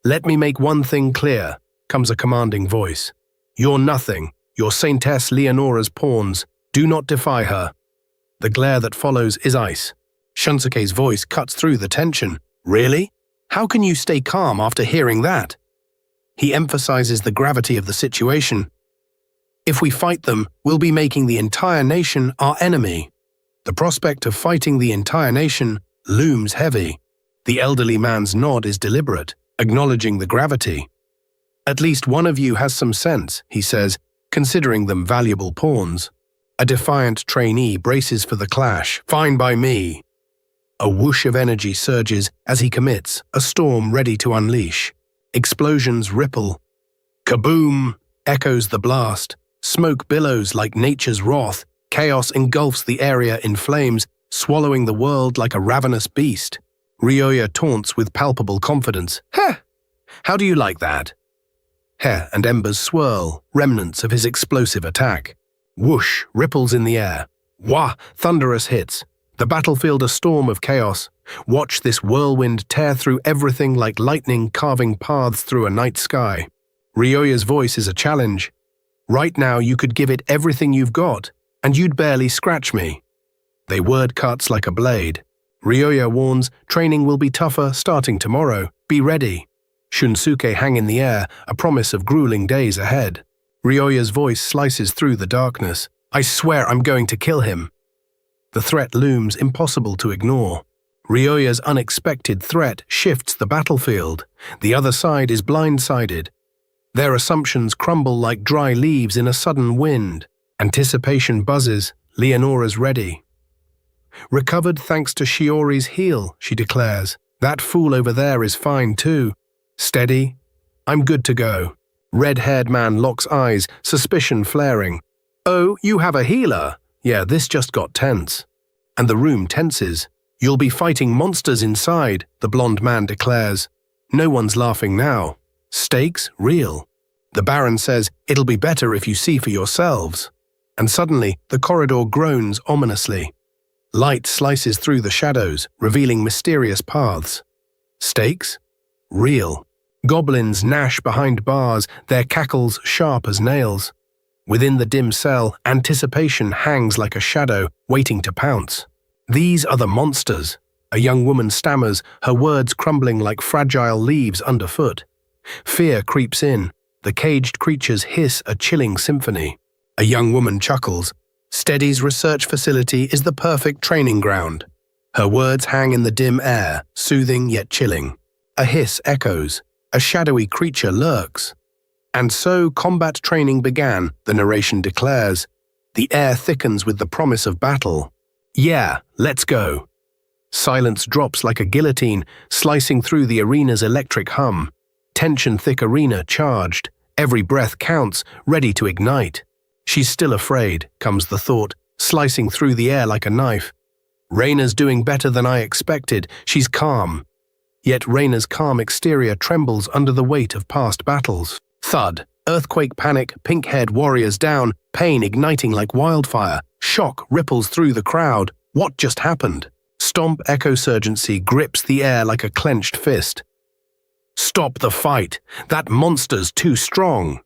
Let me make one thing clear, comes a commanding voice. You're nothing. You're Saintess Leonora's pawns. Do not defy her. The glare that follows is ice. Shunsuke's voice cuts through the tension. Really? How can you stay calm after hearing that? He emphasizes the gravity of the situation. If we fight them, we'll be making the entire nation our enemy. The prospect of fighting the entire nation looms heavy. The elderly man's nod is deliberate, acknowledging the gravity. At least one of you has some sense, he says, considering them valuable pawns. A defiant trainee braces for the clash. Fine by me. A whoosh of energy surges as he commits, a storm ready to unleash. Explosions ripple. Kaboom! Echoes the blast. Smoke billows like nature's wrath. Chaos engulfs the area in flames, swallowing the world like a ravenous beast. Ryoya taunts with palpable confidence. Heh! How do you like that? Hair and embers swirl, remnants of his explosive attack. Whoosh, ripples in the air. Wah, thunderous hits. The battlefield a storm of chaos. Watch this whirlwind tear through everything like lightning carving paths through a night sky. Ryoya's voice is a challenge. Right now you could give it everything you've got, and you'd barely scratch me. They word cuts like a blade. Ryoya warns, training will be tougher starting tomorrow. Be ready. Shunsuke hang in the air, a promise of grueling days ahead. Ryoya's voice slices through the darkness. I swear I'm going to kill him. The threat looms impossible to ignore. Ryoya's unexpected threat shifts the battlefield. The other side is blindsided. Their assumptions crumble like dry leaves in a sudden wind. Anticipation buzzes. Leonora's ready. Recovered thanks to Shiori's heel, she declares. That fool over there is fine too. Steady. I'm good to go. Red-haired man locks eyes, suspicion flaring. Oh, you have a healer? Yeah, this just got tense. And the room tenses. You'll be fighting monsters inside, the blonde man declares. No one's laughing now. Stakes real. The Baron says, it'll be better if you see for yourselves. And suddenly, the corridor groans ominously. Light slices through the shadows, revealing mysterious paths. Stakes? Real. Goblins gnash behind bars, their cackles sharp as nails. Within the dim cell, anticipation hangs like a shadow, waiting to pounce. These are the monsters. A young woman stammers, her words crumbling like fragile leaves underfoot. Fear creeps in. The caged creatures hiss a chilling symphony. A young woman chuckles. Steady's research facility is the perfect training ground. Her words hang in the dim air, soothing yet chilling. A hiss echoes. A shadowy creature lurks. And so combat training began, the narration declares. The air thickens with the promise of battle. Yeah, let's go. Silence drops like a guillotine, slicing through the arena's electric hum. Tension-thick arena charged. Every breath counts, ready to ignite. She's still afraid, comes the thought, slicing through the air like a knife. Reina's doing better than I expected. She's calm. Yet Reina's calm exterior trembles under the weight of past battles. Thud. Earthquake panic, pink-haired warriors down, pain igniting like wildfire. Shock ripples through the crowd. What just happened? Stomp echosurgency grips the air like a clenched fist. Stop the fight. That monster's too strong.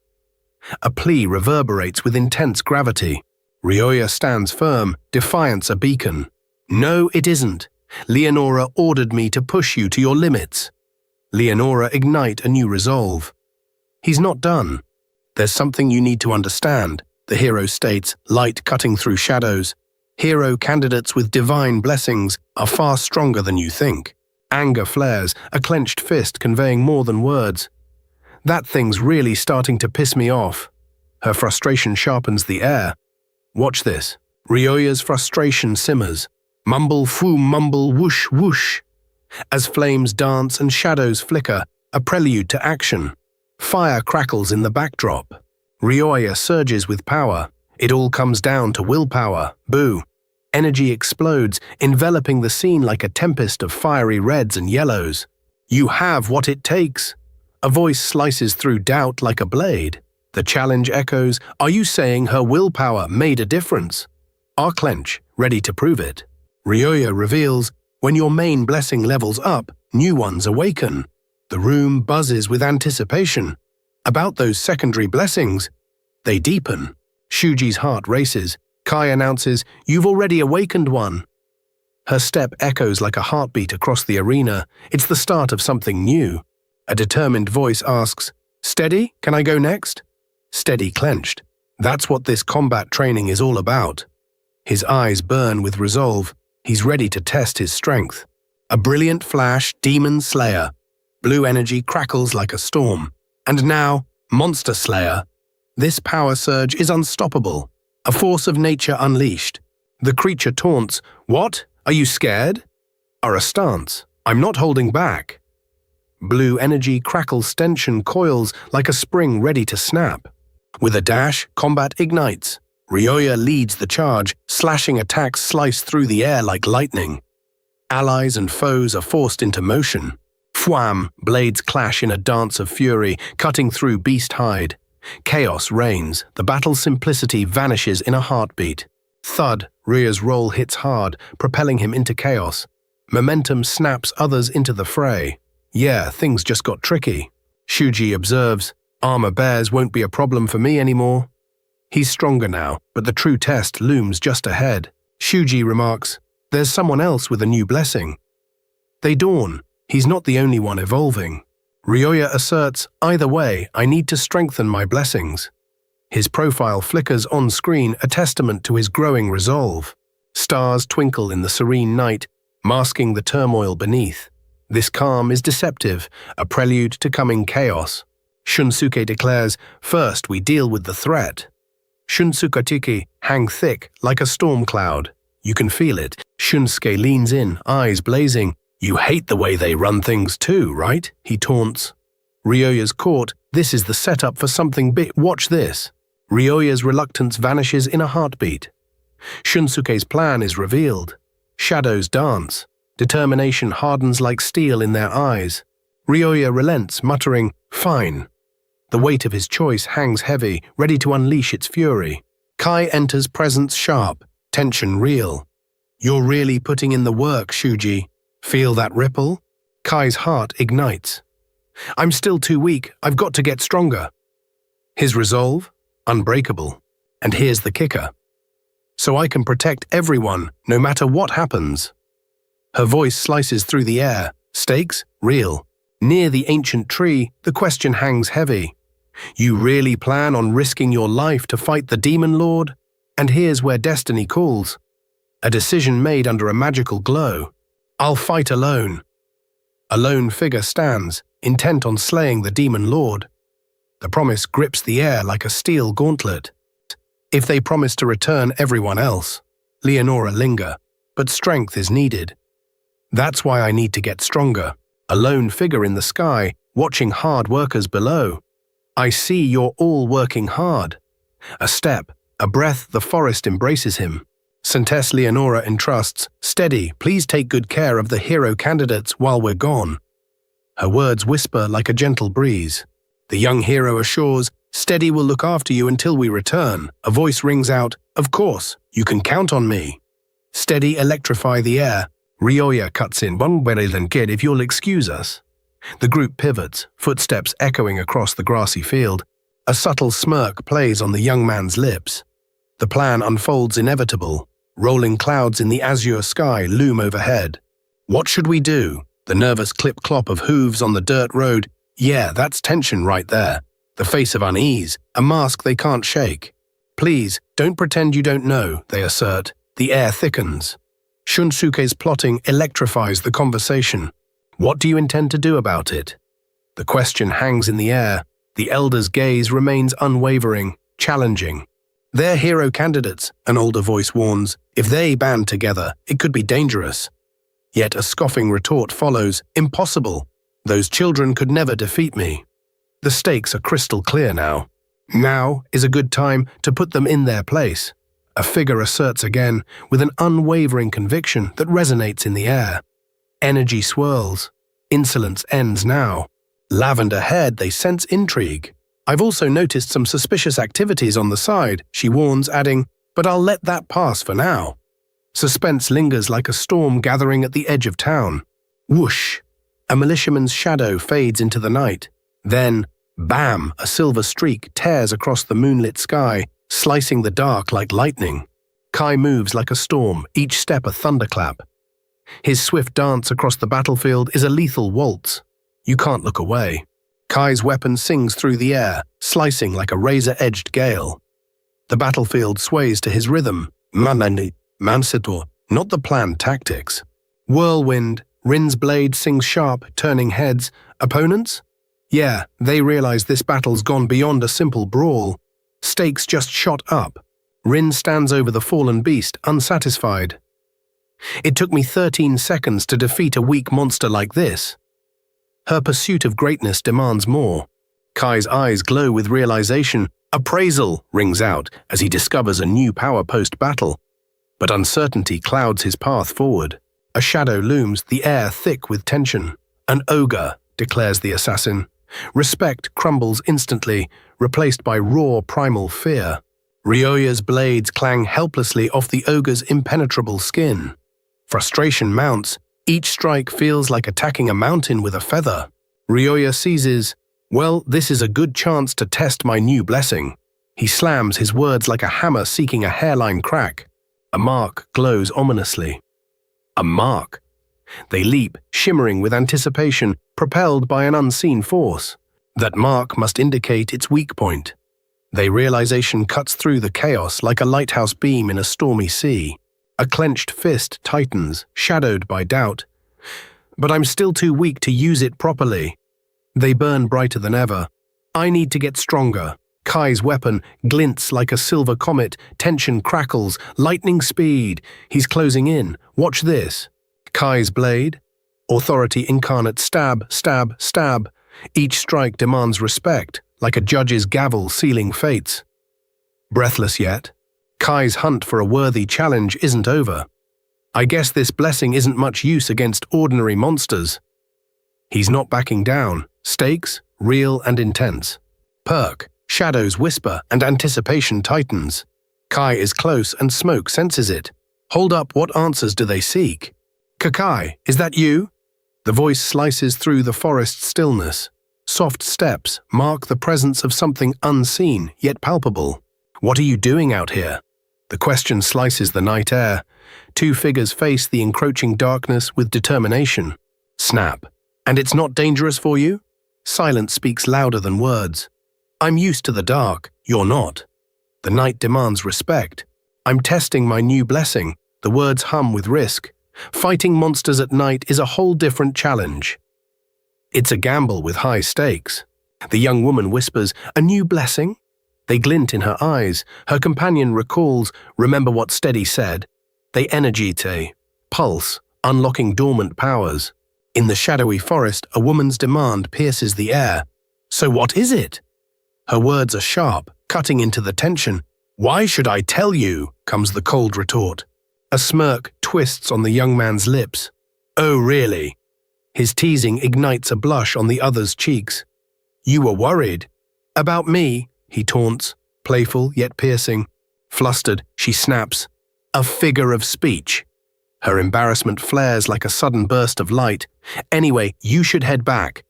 A plea reverberates with intense gravity. Ryoya stands firm, defiance a beacon. No, it isn't. Leonora ordered me to push you to your limits. Leonora ignite a new resolve. He's not done. There's something you need to understand, the hero states, light cutting through shadows. Hero candidates with divine blessings are far stronger than you think. Anger flares, a clenched fist conveying more than words. That thing's really starting to piss me off. Her frustration sharpens the air. Watch this. Ryoya's frustration simmers. Mumble, fu, mumble, whoosh, whoosh. As flames dance and shadows flicker, a prelude to action. Fire crackles in the backdrop. Ryoya surges with power. It all comes down to willpower. Boo. Energy explodes, enveloping the scene like a tempest of fiery reds and yellows. You have what it takes. A voice slices through doubt like a blade. The challenge echoes, are you saying her willpower made a difference? Clench, ready to prove it. Ryoya reveals, when your main blessing levels up, new ones awaken. The room buzzes with anticipation. About those secondary blessings, they deepen. Shuji's heart races. Kai announces, you've already awakened one. Her step echoes like a heartbeat across the arena. It's the start of something new. A determined voice asks, steady, can I go next? Steady clenched. That's what this combat training is all about. His eyes burn with resolve. He's ready to test his strength. A brilliant flash, Demon Slayer. Blue energy crackles like a storm. And now, Monster Slayer. This power surge is unstoppable. A force of nature unleashed. The creature taunts, what? Are you scared? A stance. I'm not holding back. Blue energy crackles tension coils like a spring ready to snap. With a dash, combat ignites. Ryoya leads the charge, slashing attacks slice through the air like lightning. Allies and foes are forced into motion. Fwam, blades clash in a dance of fury, cutting through beast hide. Chaos reigns, the battle's simplicity vanishes in a heartbeat. Thud, Ryoya's roll hits hard, propelling him into chaos. Momentum snaps others into the fray. Yeah, things just got tricky. Shuji observes, armor bears won't be a problem for me anymore. He's stronger now, but the true test looms just ahead. Shuji remarks, there's someone else with a new blessing. They dawn. He's not the only one evolving. Ryoya asserts, either way, I need to strengthen my blessings. His profile flickers on screen, a testament to his growing resolve. Stars twinkle in the serene night, masking the turmoil beneath. This calm is deceptive, a prelude to coming chaos. Shunsuke declares, first we deal with the threat. Shunsukatiki hang thick like a storm cloud. You can feel it. Shunsuke leans in, eyes blazing. You hate the way they run things too, right? He taunts. Ryoya's caught. This is the setup for something big. Watch this. Ryoya's reluctance vanishes in a heartbeat. Shunsuke's plan is revealed. Shadows dance. Determination hardens like steel in their eyes. Ryoya relents, muttering, fine. The weight of his choice hangs heavy, ready to unleash its fury. Kai enters, presence sharp, tension real. You're really putting in the work, Shuji. Feel that ripple? Kai's heart ignites. I'm still too weak. I've got to get stronger. His resolve? Unbreakable. And here's the kicker. So I can protect everyone, no matter what happens. Her voice slices through the air. Stakes? Real. Near the ancient tree, the question hangs heavy. You really plan on risking your life to fight the demon lord? And here's where destiny calls. A decision made under a magical glow. I'll fight alone. A lone figure stands, intent on slaying the demon lord. The promise grips the air like a steel gauntlet. If they promise to return everyone else, Leonora linger, but strength is needed. That's why I need to get stronger. A lone figure in the sky, watching hard workers below. I see you're all working hard. A step, a breath, the forest embraces him. Sentes Leonora entrusts, steady, please take good care of the hero candidates while we're gone. Her words whisper like a gentle breeze. The young hero assures, steady will look after you until we return. A voice rings out, of course, you can count on me. Steady electrify the air. Ryoya cuts in, one better than kid if you'll excuse us. The group pivots, footsteps echoing across the grassy field. A subtle smirk plays on the young man's lips. The plan unfolds inevitable. Rolling clouds in the azure sky loom overhead. What should we do? The nervous clip-clop of hooves on the dirt road. Yeah, that's tension right there. The face of unease, a mask they can't shake. Please, don't pretend you don't know, they assert. The air thickens. Shunsuke's plotting electrifies the conversation. What do you intend to do about it? The question hangs in the air. The elder's gaze remains unwavering, challenging. They're hero candidates, an older voice warns. If they band together, it could be dangerous. Yet a scoffing retort follows. Impossible. Those children could never defeat me. The stakes are crystal clear now. Now is a good time to put them in their place. A figure asserts again, with an unwavering conviction that resonates in the air. Energy swirls. Insolence ends now. Lavender haired, they sense intrigue. I've also noticed some suspicious activities on the side, she warns, adding, but I'll let that pass for now. Suspense lingers like a storm gathering at the edge of town. Whoosh! A militiaman's shadow fades into the night. Then, bam! A silver streak tears across the moonlit sky, slicing the dark like lightning. Kai moves like a storm, each step a thunderclap. His swift dance across the battlefield is a lethal waltz. You can't look away. Kai's weapon sings through the air, slicing like a razor-edged gale. The battlefield sways to his rhythm. Mansitor, not the planned tactics. Whirlwind, Rin's blade sings sharp, turning heads. Opponents? Yeah, they realize this battle's gone beyond a simple brawl. Stakes just shot up. Rin stands over the fallen beast, unsatisfied. It took me 13 seconds to defeat a weak monster like this. Her pursuit of greatness demands more. Kai's eyes glow with realization. Appraisal rings out as he discovers a new power post-battle. But uncertainty clouds his path forward. A shadow looms, the air thick with tension. An ogre, declares the assassin. Respect crumbles instantly, replaced by raw primal fear. Ryoya's blades clang helplessly off the ogre's impenetrable skin. Frustration mounts. Each strike feels like attacking a mountain with a feather. Ryoya seizes, well, this is a good chance to test my new blessing. He slams his words like a hammer seeking a hairline crack. A mark glows ominously. A mark. They leap, shimmering with anticipation, propelled by an unseen force. That mark must indicate its weak point. Their realization cuts through the chaos like a lighthouse beam in a stormy sea. A clenched fist tightens, shadowed by doubt. But I'm still too weak to use it properly. They burn brighter than ever. I need to get stronger. Kai's weapon glints like a silver comet, tension crackles, lightning speed. He's closing in. Watch this. Kai's blade. Authority incarnate stab, stab, stab. Each strike demands respect, like a judge's gavel sealing fates. Breathless yet, Kai's hunt for a worthy challenge isn't over. I guess this blessing isn't much use against ordinary monsters. He's not backing down. Stakes, real and intense. Perk, shadows whisper and anticipation tightens. Kai is close and smoke senses it. Hold up, what answers do they seek? Kakai, is that you? The voice slices through the forest stillness. Soft steps mark the presence of something unseen yet palpable. What are you doing out here? The question slices the night air. Two figures face the encroaching darkness with determination. Snap. And it's not dangerous for you? Silence speaks louder than words. I'm used to the dark, you're not. The night demands respect. I'm testing my new blessing. The words hum with risk. Fighting monsters at night is a whole different challenge. It's a gamble with high stakes. The young woman whispers, a new blessing? They glint in her eyes. Her companion recalls, remember what Steady said. They energite, pulse, unlocking dormant powers. In the shadowy forest, a woman's demand pierces the air. So what is it? Her words are sharp, cutting into the tension. "Why should I tell you?" comes the cold retort. A smirk twists on the young man's lips. "Oh, really?" His teasing ignites a blush on the other's cheeks. "You were worried?" "About me?" he taunts, playful yet piercing. Flustered, she snaps. "A figure of speech." Her embarrassment flares like a sudden burst of light. "Anyway, you should head back."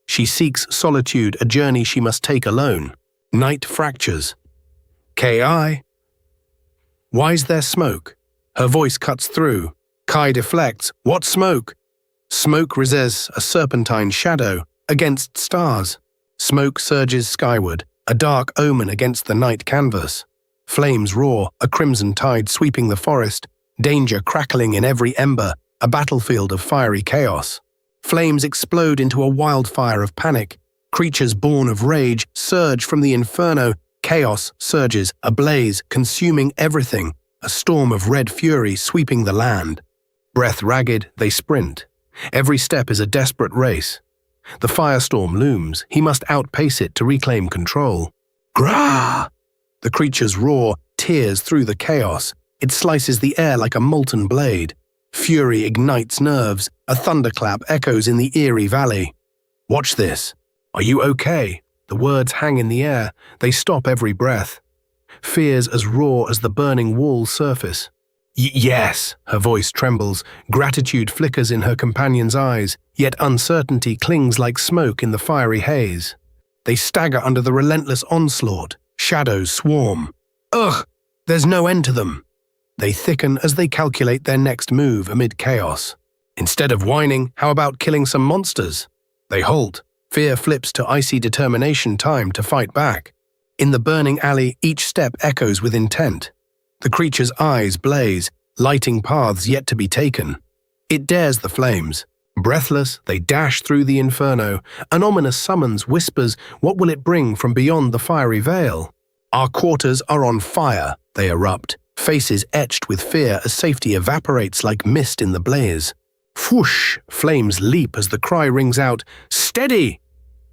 She seeks solitude, a journey she must take alone. Night fractures. "Ki?" "Why's there smoke?" Her voice cuts through. Kai deflects. "What smoke?" Smoke resists a serpentine shadow against stars. Smoke surges skyward, a dark omen against the night canvas. Flames roar, a crimson tide sweeping the forest, danger crackling in every ember, a battlefield of fiery chaos. Flames explode into a wildfire of panic. Creatures born of rage surge from the inferno. Chaos surges, ablaze, consuming everything, a storm of red fury sweeping the land. Breath ragged, they sprint. Every step is a desperate race. The firestorm looms. He must outpace it to reclaim control. Grah! The creatures roar, tears through the chaos. It slices the air like a molten blade. Fury ignites nerves. A thunderclap echoes in the eerie valley. "Watch this. Are you okay?" The words hang in the air. They stop every breath. Fears as raw as the burning wall surface. Yes, her voice trembles. Gratitude flickers in her companion's eyes, yet uncertainty clings like smoke in the fiery haze. They stagger under the relentless onslaught. Shadows swarm. Ugh! There's no end to them. They thicken as they calculate their next move amid chaos. Instead of whining, how about killing some monsters? They halt. Fear flips to icy determination, time to fight back. In the burning alley, each step echoes with intent. The creature's eyes blaze, lighting paths yet to be taken. It dares the flames. Breathless, they dash through the inferno. An ominous summons whispers, what will it bring from beyond the fiery veil? Our quarters are on fire, they erupt, faces etched with fear as safety evaporates like mist in the blaze. Whoosh! Flames leap as the cry rings out, "Steady!"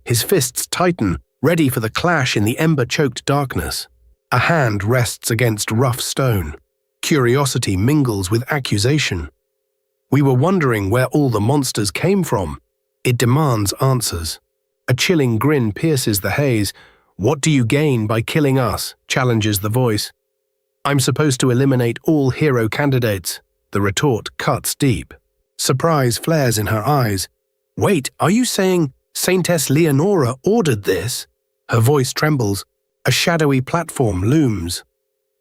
His fists tighten, ready for the clash in the ember-choked darkness. A hand rests against rough stone. Curiosity mingles with accusation. We were wondering where all the monsters came from. It demands answers. A chilling grin pierces the haze. "What do you gain by killing us?" challenges the voice. "I'm supposed to eliminate all hero candidates." The retort cuts deep. Surprise flares in her eyes. "Wait, are you saying Saintess Leonora ordered this?" Her voice trembles. A shadowy platform looms.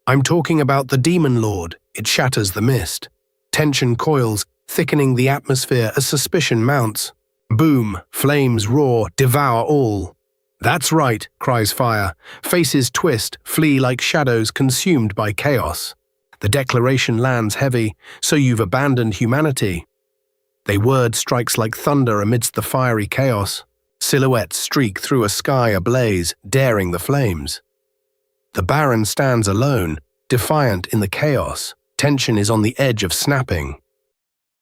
"I'm talking about the Demon Lord." It shatters the mist. Tension coils, thickening the atmosphere as suspicion mounts. Boom, flames roar, devour all. "That's right," cries Fire. Faces twist, flee like shadows consumed by chaos. The declaration lands heavy, "So you've abandoned humanity." Their word strikes like thunder amidst the fiery chaos. Silhouettes streak through a sky ablaze, daring the flames. The Baron stands alone, defiant in the chaos. Tension is on the edge of snapping.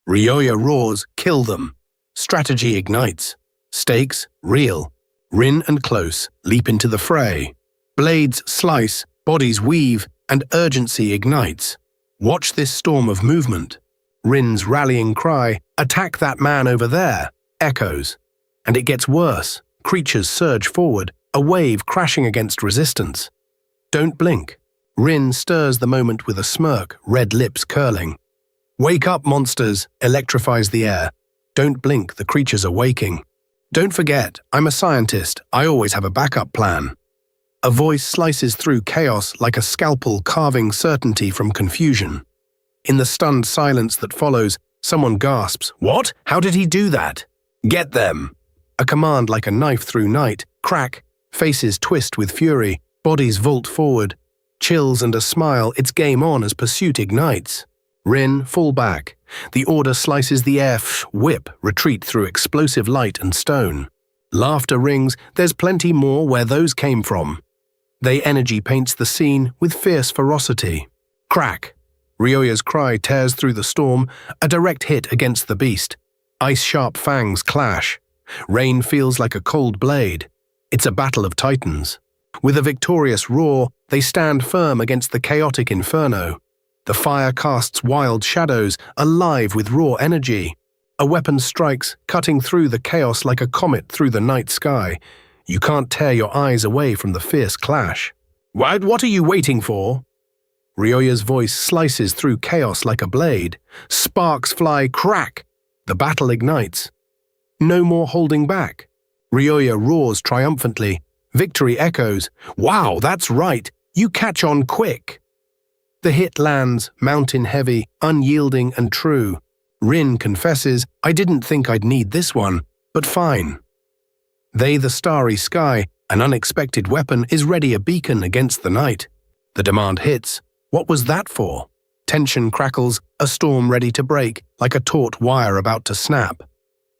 Ryoya roars, "Kill them!" Strategy ignites. Stakes, real. Rin and Close leap into the fray. Blades slice, bodies weave, and urgency ignites. Watch this storm of movement. Rin's rallying cry, "Attack that man over there!" echoes. And it gets worse. Creatures surge forward, a wave crashing against resistance. Don't blink. Rin stirs the moment with a smirk, red lips curling. "Wake up, monsters!" electrifies the air. Don't blink, the creatures are waking. "Don't forget, I'm a scientist. I always have a backup plan." A voice slices through chaos like a scalpel carving certainty from confusion. In the stunned silence that follows, someone gasps, "What? How did he do that?" "Get them!" A command like a knife through night. Crack. Faces twist with fury. Bodies vault forward. Chills and a smile, it's game on as pursuit ignites. Rin, fall back. The order slices the air. Whip, retreat through explosive light and stone. Laughter rings, there's plenty more where those came from. They energy paints the scene with fierce ferocity. Crack. Ryoya's cry tears through the storm, a direct hit against the beast. Ice-sharp fangs clash. Rain feels like a cold blade. It's a battle of titans. With a victorious roar, they stand firm against the chaotic inferno. The fire casts wild shadows, alive with raw energy. A weapon strikes, cutting through the chaos like a comet through the night sky. You can't tear your eyes away from the fierce clash. What are you waiting for? Ryoya's voice slices through chaos like a blade. Sparks fly, crack! The battle ignites. No more holding back. Ryoya roars triumphantly. Victory echoes. Wow, that's right! You catch on quick! The hit lands, mountain heavy, unyielding and true. Rin confesses, I didn't think I'd need this one, but fine. They the starry sky, an unexpected weapon is ready a beacon against the night. The demand hits. What was that for? Tension crackles, a storm ready to break, like a taut wire about to snap.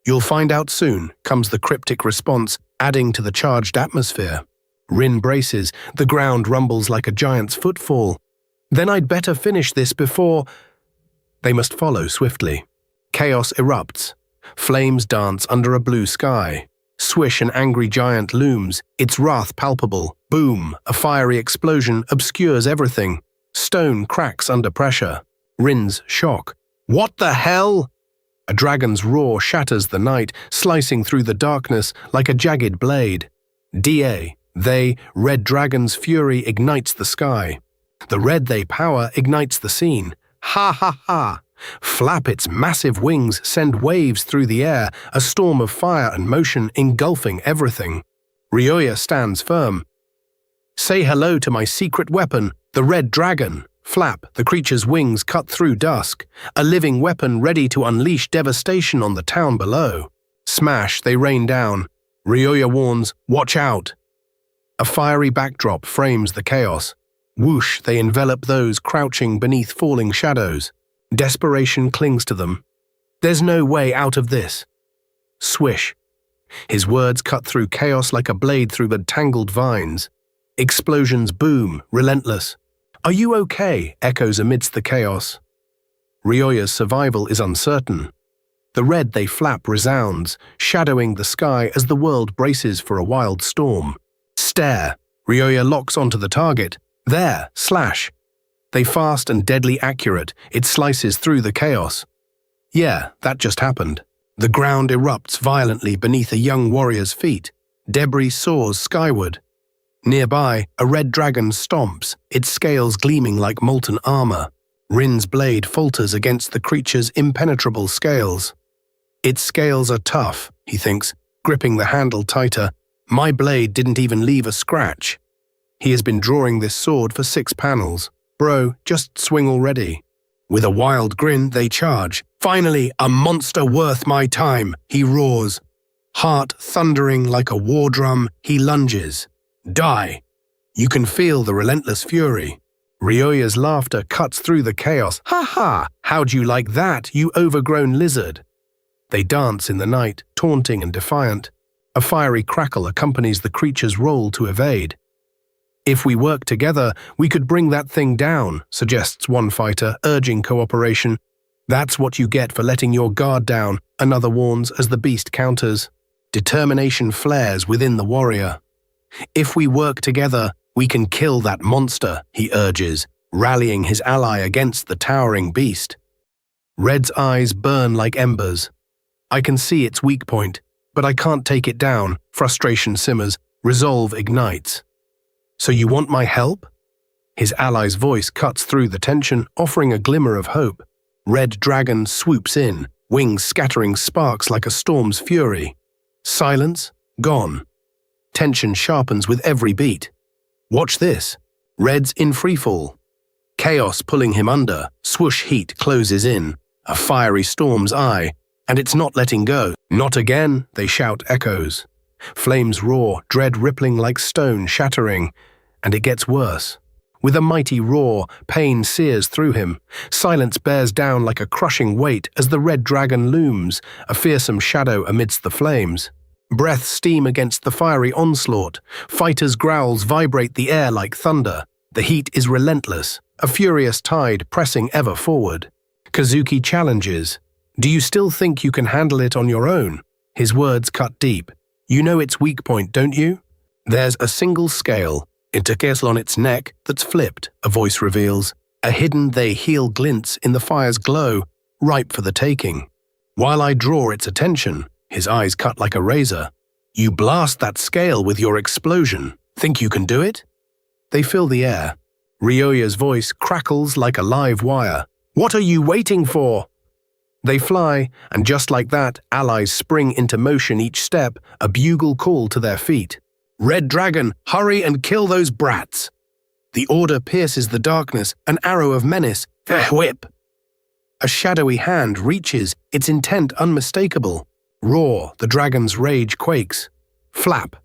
You'll find out soon, comes the cryptic response, adding to the charged atmosphere. Rin braces, the ground rumbles like a giant's footfall. Then I'd better finish this before… They must follow swiftly. Chaos erupts. Flames dance under a blue sky. Swish, an angry giant looms, its wrath palpable. Boom, a fiery explosion obscures everything. Stone cracks under pressure. Rin's shock. What the hell? A dragon's roar shatters the night, slicing through the darkness like a jagged blade. Red Dragon's fury ignites the sky. The red they power ignites the scene. Ha ha ha! Flap its massive wings send waves through the air, a storm of fire and motion engulfing everything. Ryoya stands firm. Say hello to my secret weapon, the Red Dragon. Flap, the creature's wings cut through dusk, a living weapon ready to unleash devastation on the town below. Smash, they rain down. Ryoya warns, watch out. A fiery backdrop frames the chaos. Whoosh, they envelop those crouching beneath falling shadows. Desperation clings to them. There's no way out of this. Swish. His words cut through chaos like a blade through the tangled vines. Explosions boom, relentless. Are you okay? Echoes amidst the chaos. Ryoya's survival is uncertain. The red they flap resounds, shadowing the sky as the world braces for a wild storm. Stare. Ryoya locks onto the target. There, slash. They fast and deadly accurate, it slices through the chaos. Yeah, that just happened. The ground erupts violently beneath a young warrior's feet. Debris soars skyward. Nearby, a red dragon stomps, its scales gleaming like molten armor. Rin's blade falters against the creature's impenetrable scales. Its scales are tough, he thinks, gripping the handle tighter. My blade didn't even leave a scratch. He has been drawing this sword for 6 panels. Bro, just swing already. With a wild grin, they charge. Finally, a monster worth my time, he roars. Heart thundering like a war drum, he lunges. Die. You can feel the relentless fury. Ryoya's laughter cuts through the chaos. Ha ha! How'd you like that, you overgrown lizard? They dance in the night, taunting and defiant. A fiery crackle accompanies the creature's roll to evade. If we work together, we could bring that thing down, suggests one fighter, urging cooperation. That's what you get for letting your guard down, another warns as the beast counters. Determination flares within the warrior. If we work together, we can kill that monster, he urges, rallying his ally against the towering beast. Red's eyes burn like embers. I can see its weak point, but I can't take it down. Frustration simmers, resolve ignites. So you want my help? His ally's voice cuts through the tension, offering a glimmer of hope. Red Dragon swoops in, wings scattering sparks like a storm's fury. Silence, gone. Tension sharpens with every beat. Watch this. Red's in freefall. Chaos pulling him under, swoosh heat closes in, a fiery storm's eye, and it's not letting go. Not again, they shout echoes. Flames roar, dread rippling like stone shattering, and it gets worse. With a mighty roar, pain sears through him. Silence bears down like a crushing weight as the red dragon looms, a fearsome shadow amidst the flames. Breath steam against the fiery onslaught. Fighters' growls vibrate the air like thunder. The heat is relentless, a furious tide pressing ever forward. Kazuki challenges. Do you still think you can handle it on your own? His words cut deep. You know its weak point, don't you? There's a single scale, intercasal on its neck, that's flipped, a voice reveals. A hidden they heal glints in the fire's glow, ripe for the taking. While I draw its attention, his eyes cut like a razor. You blast that scale with your explosion. Think you can do it? They fill the air. Ryoya's voice crackles like a live wire. What are you waiting for? They fly, and just like that, allies spring into motion each step, a bugle call to their feet. Red Dragon, hurry and kill those brats! The order pierces the darkness, an arrow of menace. Whip! A shadowy hand reaches, its intent unmistakable. Roar, the dragon's rage quakes. Flap.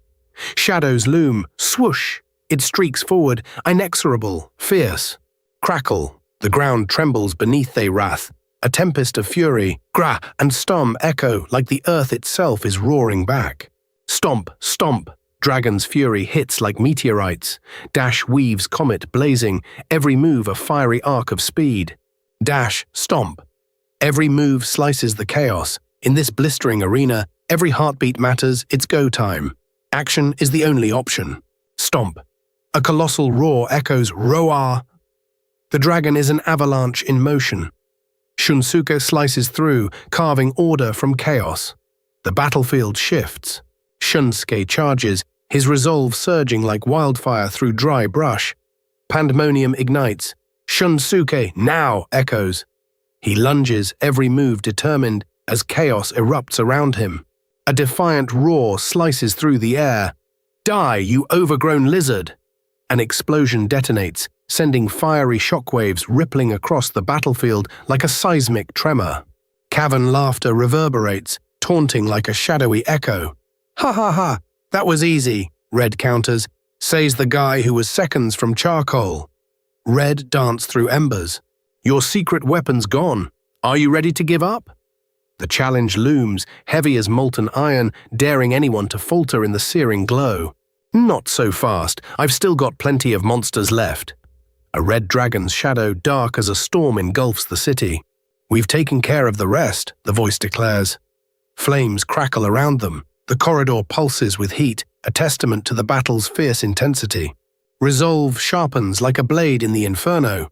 Shadows loom, swoosh. It streaks forward, inexorable, fierce. Crackle, the ground trembles beneath they wrath. A tempest of fury, gra and stomp echo like the earth itself is roaring back. Stomp, stomp. Dragon's fury hits like meteorites. Dash weaves comet blazing, every move a fiery arc of speed. Dash, stomp. Every move slices the chaos. In this blistering arena, every heartbeat matters, it's go time. Action is the only option. Stomp. A colossal roar echoes roar. The dragon is an avalanche in motion. Shunsuke slices through, carving order from chaos. The battlefield shifts. Shunsuke charges, his resolve surging like wildfire through dry brush. Pandemonium ignites. Shunsuke now echoes. He lunges, every move determined, as chaos erupts around him. A defiant roar slices through the air. Die, you overgrown lizard! An explosion detonates, sending fiery shockwaves rippling across the battlefield like a seismic tremor. Cavern laughter reverberates, taunting like a shadowy echo. Ha ha ha, that was easy, Red counters, says the guy who was seconds from charcoal. Red danced through embers. Your secret weapon's gone. Are you ready to give up? The challenge looms, heavy as molten iron, daring anyone to falter in the searing glow. Not so fast, I've still got plenty of monsters left. A red dragon's shadow dark as a storm engulfs the city. We've taken care of the rest, the voice declares. Flames crackle around them. The corridor pulses with heat, a testament to the battle's fierce intensity. Resolve sharpens like a blade in the inferno.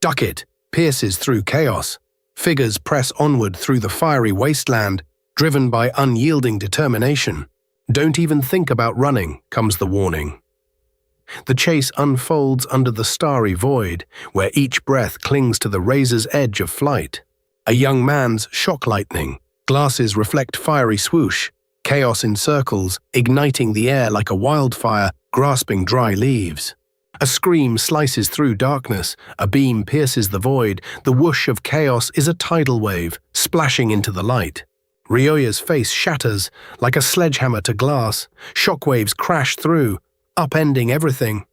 Duck it, pierces through chaos. Figures press onward through the fiery wasteland, driven by unyielding determination. Don't even think about running, comes the warning. The chase unfolds under the starry void, where each breath clings to the razor's edge of flight. A young man's shock lightning. Glasses reflect fiery swoosh. Chaos encircles, igniting the air like a wildfire, grasping dry leaves. A scream slices through darkness, a beam pierces the void, the whoosh of chaos is a tidal wave, splashing into the light. Ryoya's face shatters, like a sledgehammer to glass, shockwaves crash through, upending everything.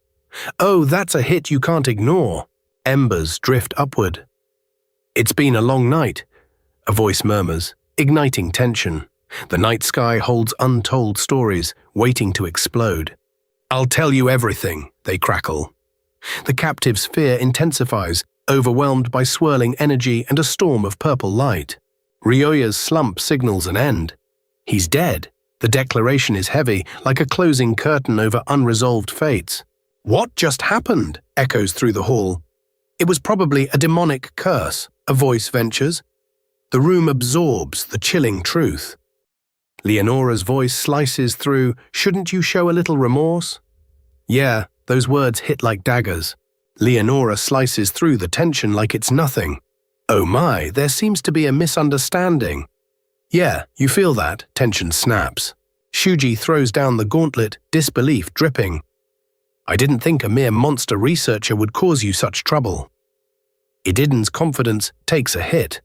Oh, that's a hit you can't ignore. Embers drift upward. It's been a long night, a voice murmurs, igniting tension. The night sky holds untold stories, waiting to explode. I'll tell you everything, they crackle. The captive's fear intensifies, overwhelmed by swirling energy and a storm of purple light. Ryoya's slump signals an end. He's dead. The declaration is heavy, like a closing curtain over unresolved fates. What just happened? Echoes through the hall. It was probably a demonic curse, a voice ventures. The room absorbs the chilling truth. Leonora's voice slices through, shouldn't you show a little remorse? Yeah, those words hit like daggers. Leonora slices through the tension like it's nothing. Oh my, there seems to be a misunderstanding. Yeah, you feel that, tension snaps. Shuji throws down the gauntlet, disbelief dripping. I didn't think a mere monster researcher would cause you such trouble. Ididen's confidence takes a hit.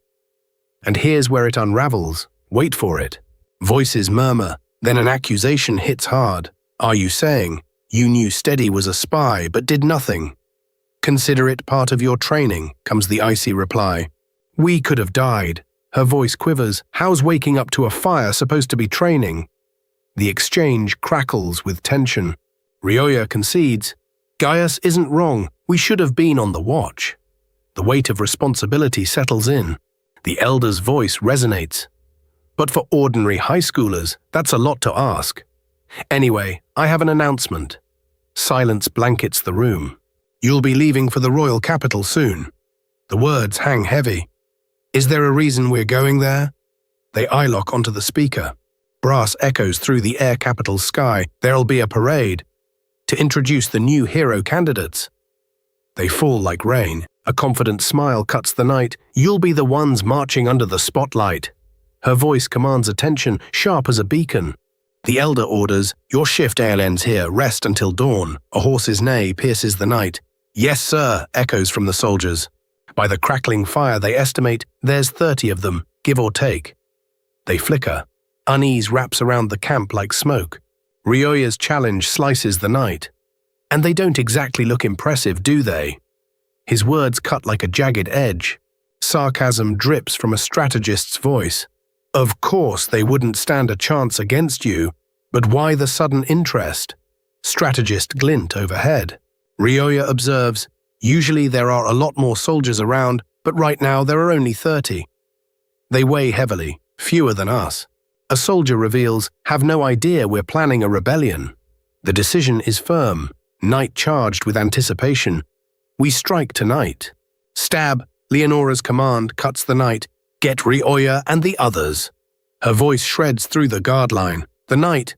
And here's where it unravels. Wait for it. Voices murmur, then an accusation hits hard. Are you saying, you knew Steady was a spy but did nothing? Consider it part of your training, comes the icy reply. We could have died. Her voice quivers. How's waking up to a fire supposed to be training? The exchange crackles with tension. Ryoya concedes. Gaius isn't wrong. We should have been on the watch. The weight of responsibility settles in. The elder's voice resonates. But for ordinary high schoolers, that's a lot to ask. Anyway, I have an announcement. Silence blankets the room. You'll be leaving for the royal capital soon. The words hang heavy. Is there a reason we're going there? They eye-lock onto the speaker. Brass echoes through the air capital's sky. There'll be a parade to introduce the new hero candidates. They fall like rain. A confident smile cuts the night. You'll be the ones marching under the spotlight. Her voice commands attention, sharp as a beacon. The elder orders, your shift ends here, rest until dawn. A horse's neigh pierces the night. Yes, sir, echoes from the soldiers. By the crackling fire they estimate there's 30 of them, give or take. They flicker. Unease wraps around the camp like smoke. Ryoya's challenge slices the night. And they don't exactly look impressive, do they? His words cut like a jagged edge. Sarcasm drips from a strategist's voice. Of course they wouldn't stand a chance against you, but why the sudden interest? Strategist glint overhead. Ryoya observes, usually there are a lot more soldiers around, but right now there are only 30. They weigh heavily, fewer than us. A soldier reveals, have no idea we're planning a rebellion. The decision is firm, night charged with anticipation. We strike tonight. Stab, Leonora's command cuts the night. Get Ryoya and the others. Her voice shreds through the guard line. The night.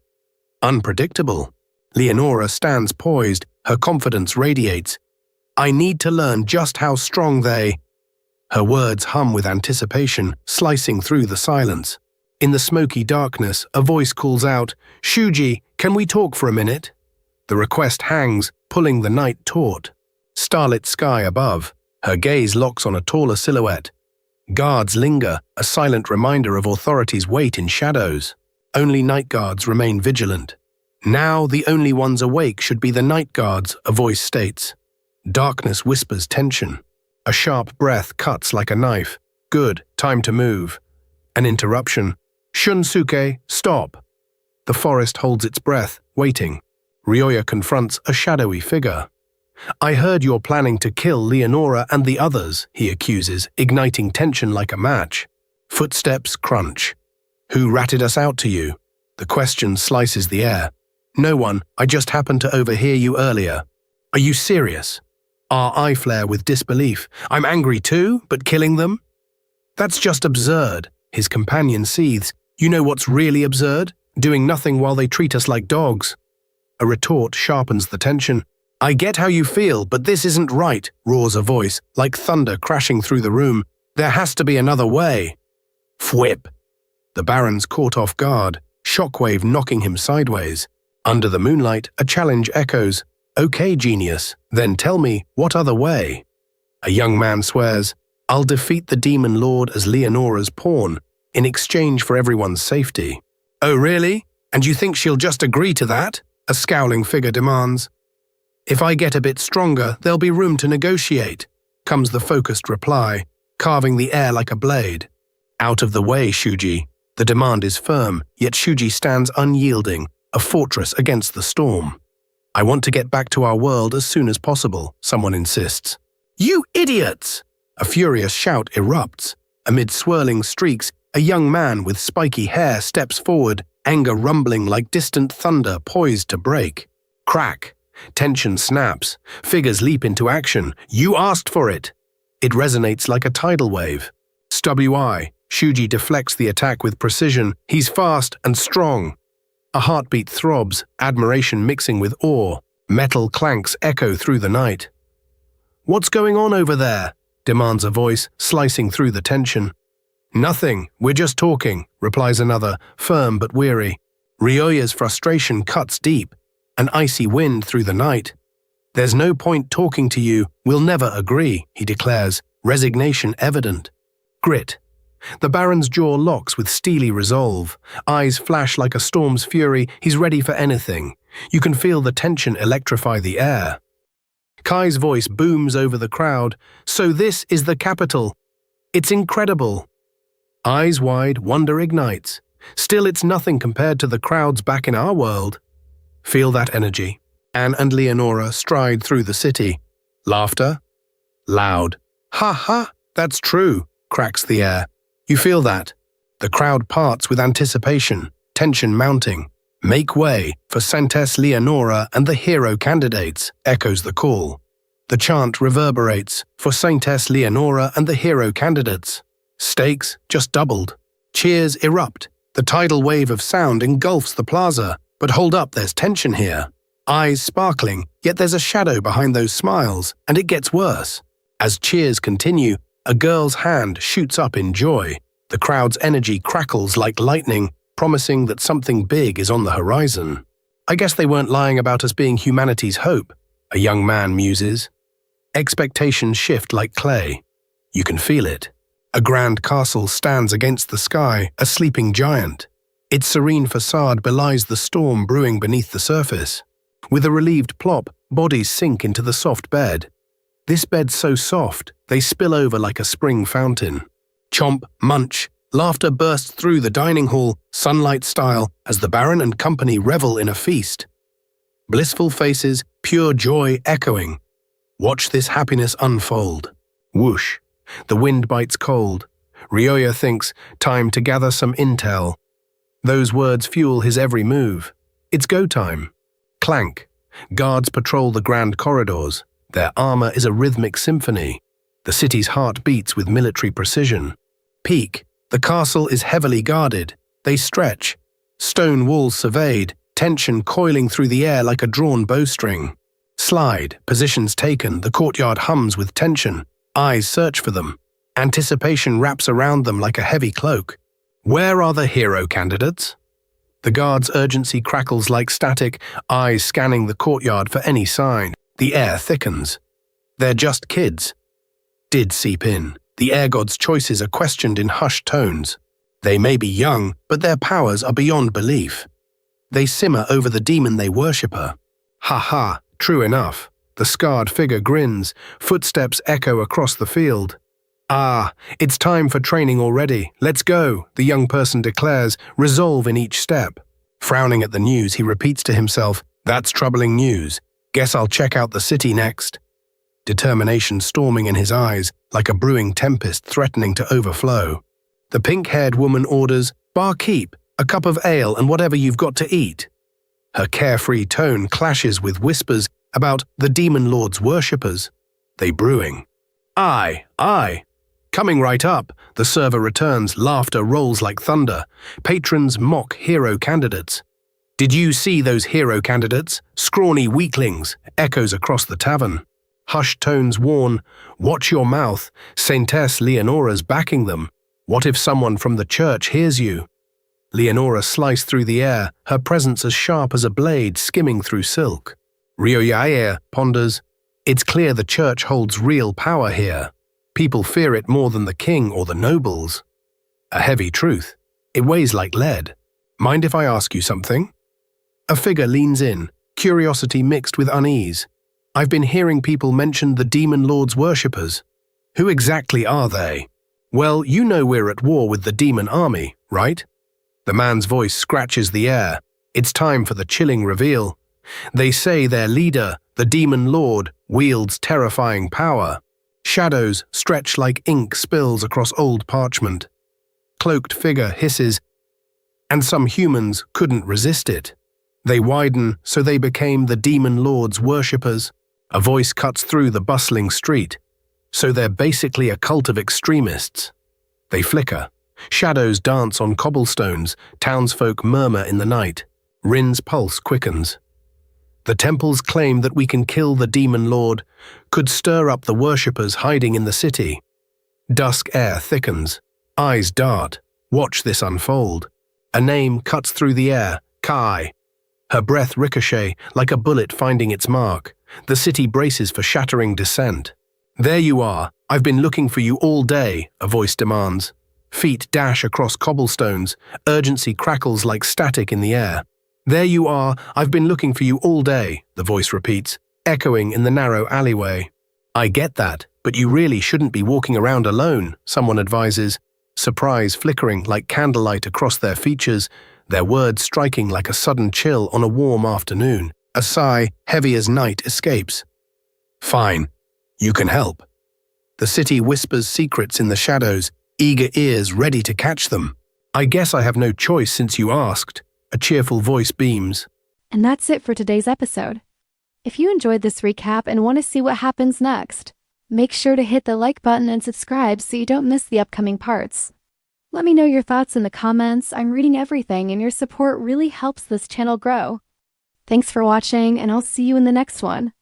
Unpredictable. Leonora stands poised, her confidence radiates. I need to learn just how strong they... Her words hum with anticipation, slicing through the silence. In the smoky darkness, a voice calls out, Shuji, can we talk for a minute? The request hangs, pulling the night taut. Starlit sky above. Her gaze locks on a taller silhouette. Guards linger, a silent reminder of authority's weight in shadows. Only night guards remain vigilant. Now the only ones awake should be the night guards, a voice states. Darkness whispers tension. A sharp breath cuts like a knife. Good, time to move. An interruption. Shunsuke, stop. The forest holds its breath, waiting. Ryoya confronts a shadowy figure. I heard you're planning to kill Leonora and the others, he accuses, igniting tension like a match. Footsteps crunch. Who ratted us out to you? The question slices the air. No one, I just happened to overhear you earlier. Are you serious? Our eye flare with disbelief. I'm angry too, but killing them? That's just absurd, his companion seethes. You know what's really absurd? Doing nothing while they treat us like dogs. A retort sharpens the tension. I get how you feel, but this isn't right, roars a voice, like thunder crashing through the room. There has to be another way. Fwhip. The Baron's caught off guard, shockwave knocking him sideways. Under the moonlight, a challenge echoes. Okay, genius, then tell me, what other way? A young man swears, I'll defeat the demon lord as Leonora's pawn, in exchange for everyone's safety. Oh really? And you think she'll just agree to that? A scowling figure demands. If I get a bit stronger, there'll be room to negotiate, comes the focused reply, carving the air like a blade. Out of the way, Shuji. The demand is firm, yet Shuji stands unyielding, a fortress against the storm. I want to get back to our world as soon as possible, someone insists. You idiots! A furious shout erupts. Amid swirling streaks, a young man with spiky hair steps forward, anger rumbling like distant thunder poised to break. Crack. Tension snaps. Figures leap into action. You asked for it. It resonates like a tidal wave. SWI. Shuji deflects the attack with precision. He's fast and strong. A heartbeat throbs, admiration mixing with awe. Metal clanks echo through the night. What's going on over there? Demands a voice, slicing through the tension. Nothing, we're just talking, replies another, firm but weary. Ryoya's frustration cuts deep. An icy wind through the night. There's no point talking to you, we'll never agree, he declares, resignation evident. Grit. The Baron's jaw locks with steely resolve. Eyes flash like a storm's fury, he's ready for anything. You can feel the tension electrify the air. Kai's voice booms over the crowd. So this is the capital. It's incredible. Eyes wide, wonder ignites. Still, it's nothing compared to the crowds back in our world. Feel that energy. Anne and Leonora stride through the city. Laughter? Loud. Ha ha, that's true, cracks the air. You feel that? The crowd parts with anticipation, tension mounting. Make way for Santes Leonora and the hero candidates, echoes the call. The chant reverberates for Saintess Leonora and the hero candidates. Stakes just doubled. Cheers erupt. The tidal wave of sound engulfs the plaza. But hold up, there's tension here. Eyes sparkling, yet there's a shadow behind those smiles, and it gets worse. As cheers continue, a girl's hand shoots up in joy. The crowd's energy crackles like lightning, promising that something big is on the horizon. I guess they weren't lying about us being humanity's hope, a young man muses. Expectations shift like clay. You can feel it. A grand castle stands against the sky, a sleeping giant. Its serene facade belies the storm brewing beneath the surface. With a relieved plop, bodies sink into the soft bed. This bed's so soft, they spill over like a spring fountain. Chomp, munch, laughter bursts through the dining hall, sunlight style, as the Baron and company revel in a feast. Blissful faces, pure joy echoing. Watch this happiness unfold. Whoosh. The wind bites cold. Ryoya thinks, time to gather some intel. Those words fuel his every move. It's go time. Clank. Guards patrol the grand corridors. Their armor is a rhythmic symphony. The city's heart beats with military precision. Peak. The castle is heavily guarded. They stretch. Stone walls surveyed, tension coiling through the air like a drawn bowstring. Slide. Positions taken. The courtyard hums with tension. Eyes search for them. Anticipation wraps around them like a heavy cloak. Where are the hero candidates? The guard's urgency crackles like static, eyes scanning the courtyard for any sign. The air thickens. They're just kids. Did seep in. The air god's choices are questioned in hushed tones. They may be young, but their powers are beyond belief. They simmer over the demon they worship her. Ha ha, true enough. The scarred figure grins, footsteps echo across the field. Ah, it's time for training already. Let's go, the young person declares, resolve in each step. Frowning at the news, he repeats to himself, that's troubling news. Guess I'll check out the city next. Determination storming in his eyes, like a brewing tempest threatening to overflow. The pink-haired woman orders, barkeep, a cup of ale and whatever you've got to eat. Her carefree tone clashes with whispers about the demon lord's worshippers. They brewing. Aye. Coming right up, the server returns, laughter rolls like thunder. Patrons mock hero candidates. Did you see those hero candidates? Scrawny weaklings, echoes across the tavern. Hushed tones warn, watch your mouth, Saintess Leonora's backing them. What if someone from the church hears you? Leonora sliced through the air, her presence as sharp as a blade skimming through silk. Ryoya ponders, it's clear the church holds real power here. People fear it more than the king or the nobles. A heavy truth. It weighs like lead. Mind if I ask you something? A figure leans in, curiosity mixed with unease. I've been hearing people mention the demon lord's worshippers. Who exactly are they? Well, you know we're at war with the demon army, right? The man's voice scratches the air. It's time for the chilling reveal. They say their leader, the demon lord, wields terrifying power. Shadows stretch like ink spills across old parchment. Cloaked figure hisses, and some humans couldn't resist it. They widen, so they became the demon lord's worshippers. A voice cuts through the bustling street. So they're basically a cult of extremists. They flicker. Shadows dance on cobblestones. Townsfolk murmur in the night. Rin's pulse quickens. The temples claim that we can kill the demon lord, could stir up the worshippers hiding in the city. Dusk air thickens. Eyes dart. Watch this unfold. A name cuts through the air. Kai. Her breath ricochet like a bullet finding its mark. The city braces for shattering descent. There you are. I've been looking for you all day, a voice demands. Feet dash across cobblestones. Urgency crackles like static in the air. There you are. I've been looking for you all day, the voice repeats, echoing in the narrow alleyway. I get that, but you really shouldn't be walking around alone, someone advises. Surprise flickering like candlelight across their features, their words striking like a sudden chill on a warm afternoon. A sigh, heavy as night, escapes. Fine. You can help. The city whispers secrets in the shadows, eager ears ready to catch them. I guess I have no choice since you asked. A cheerful voice beams. And that's it for today's episode. If you enjoyed this recap and want to see what happens next, make sure to hit the like button and subscribe so you don't miss the upcoming parts. Let me know your thoughts in the comments. I'm reading everything and your support really helps this channel grow. Thanks for watching, and I'll see you in the next one.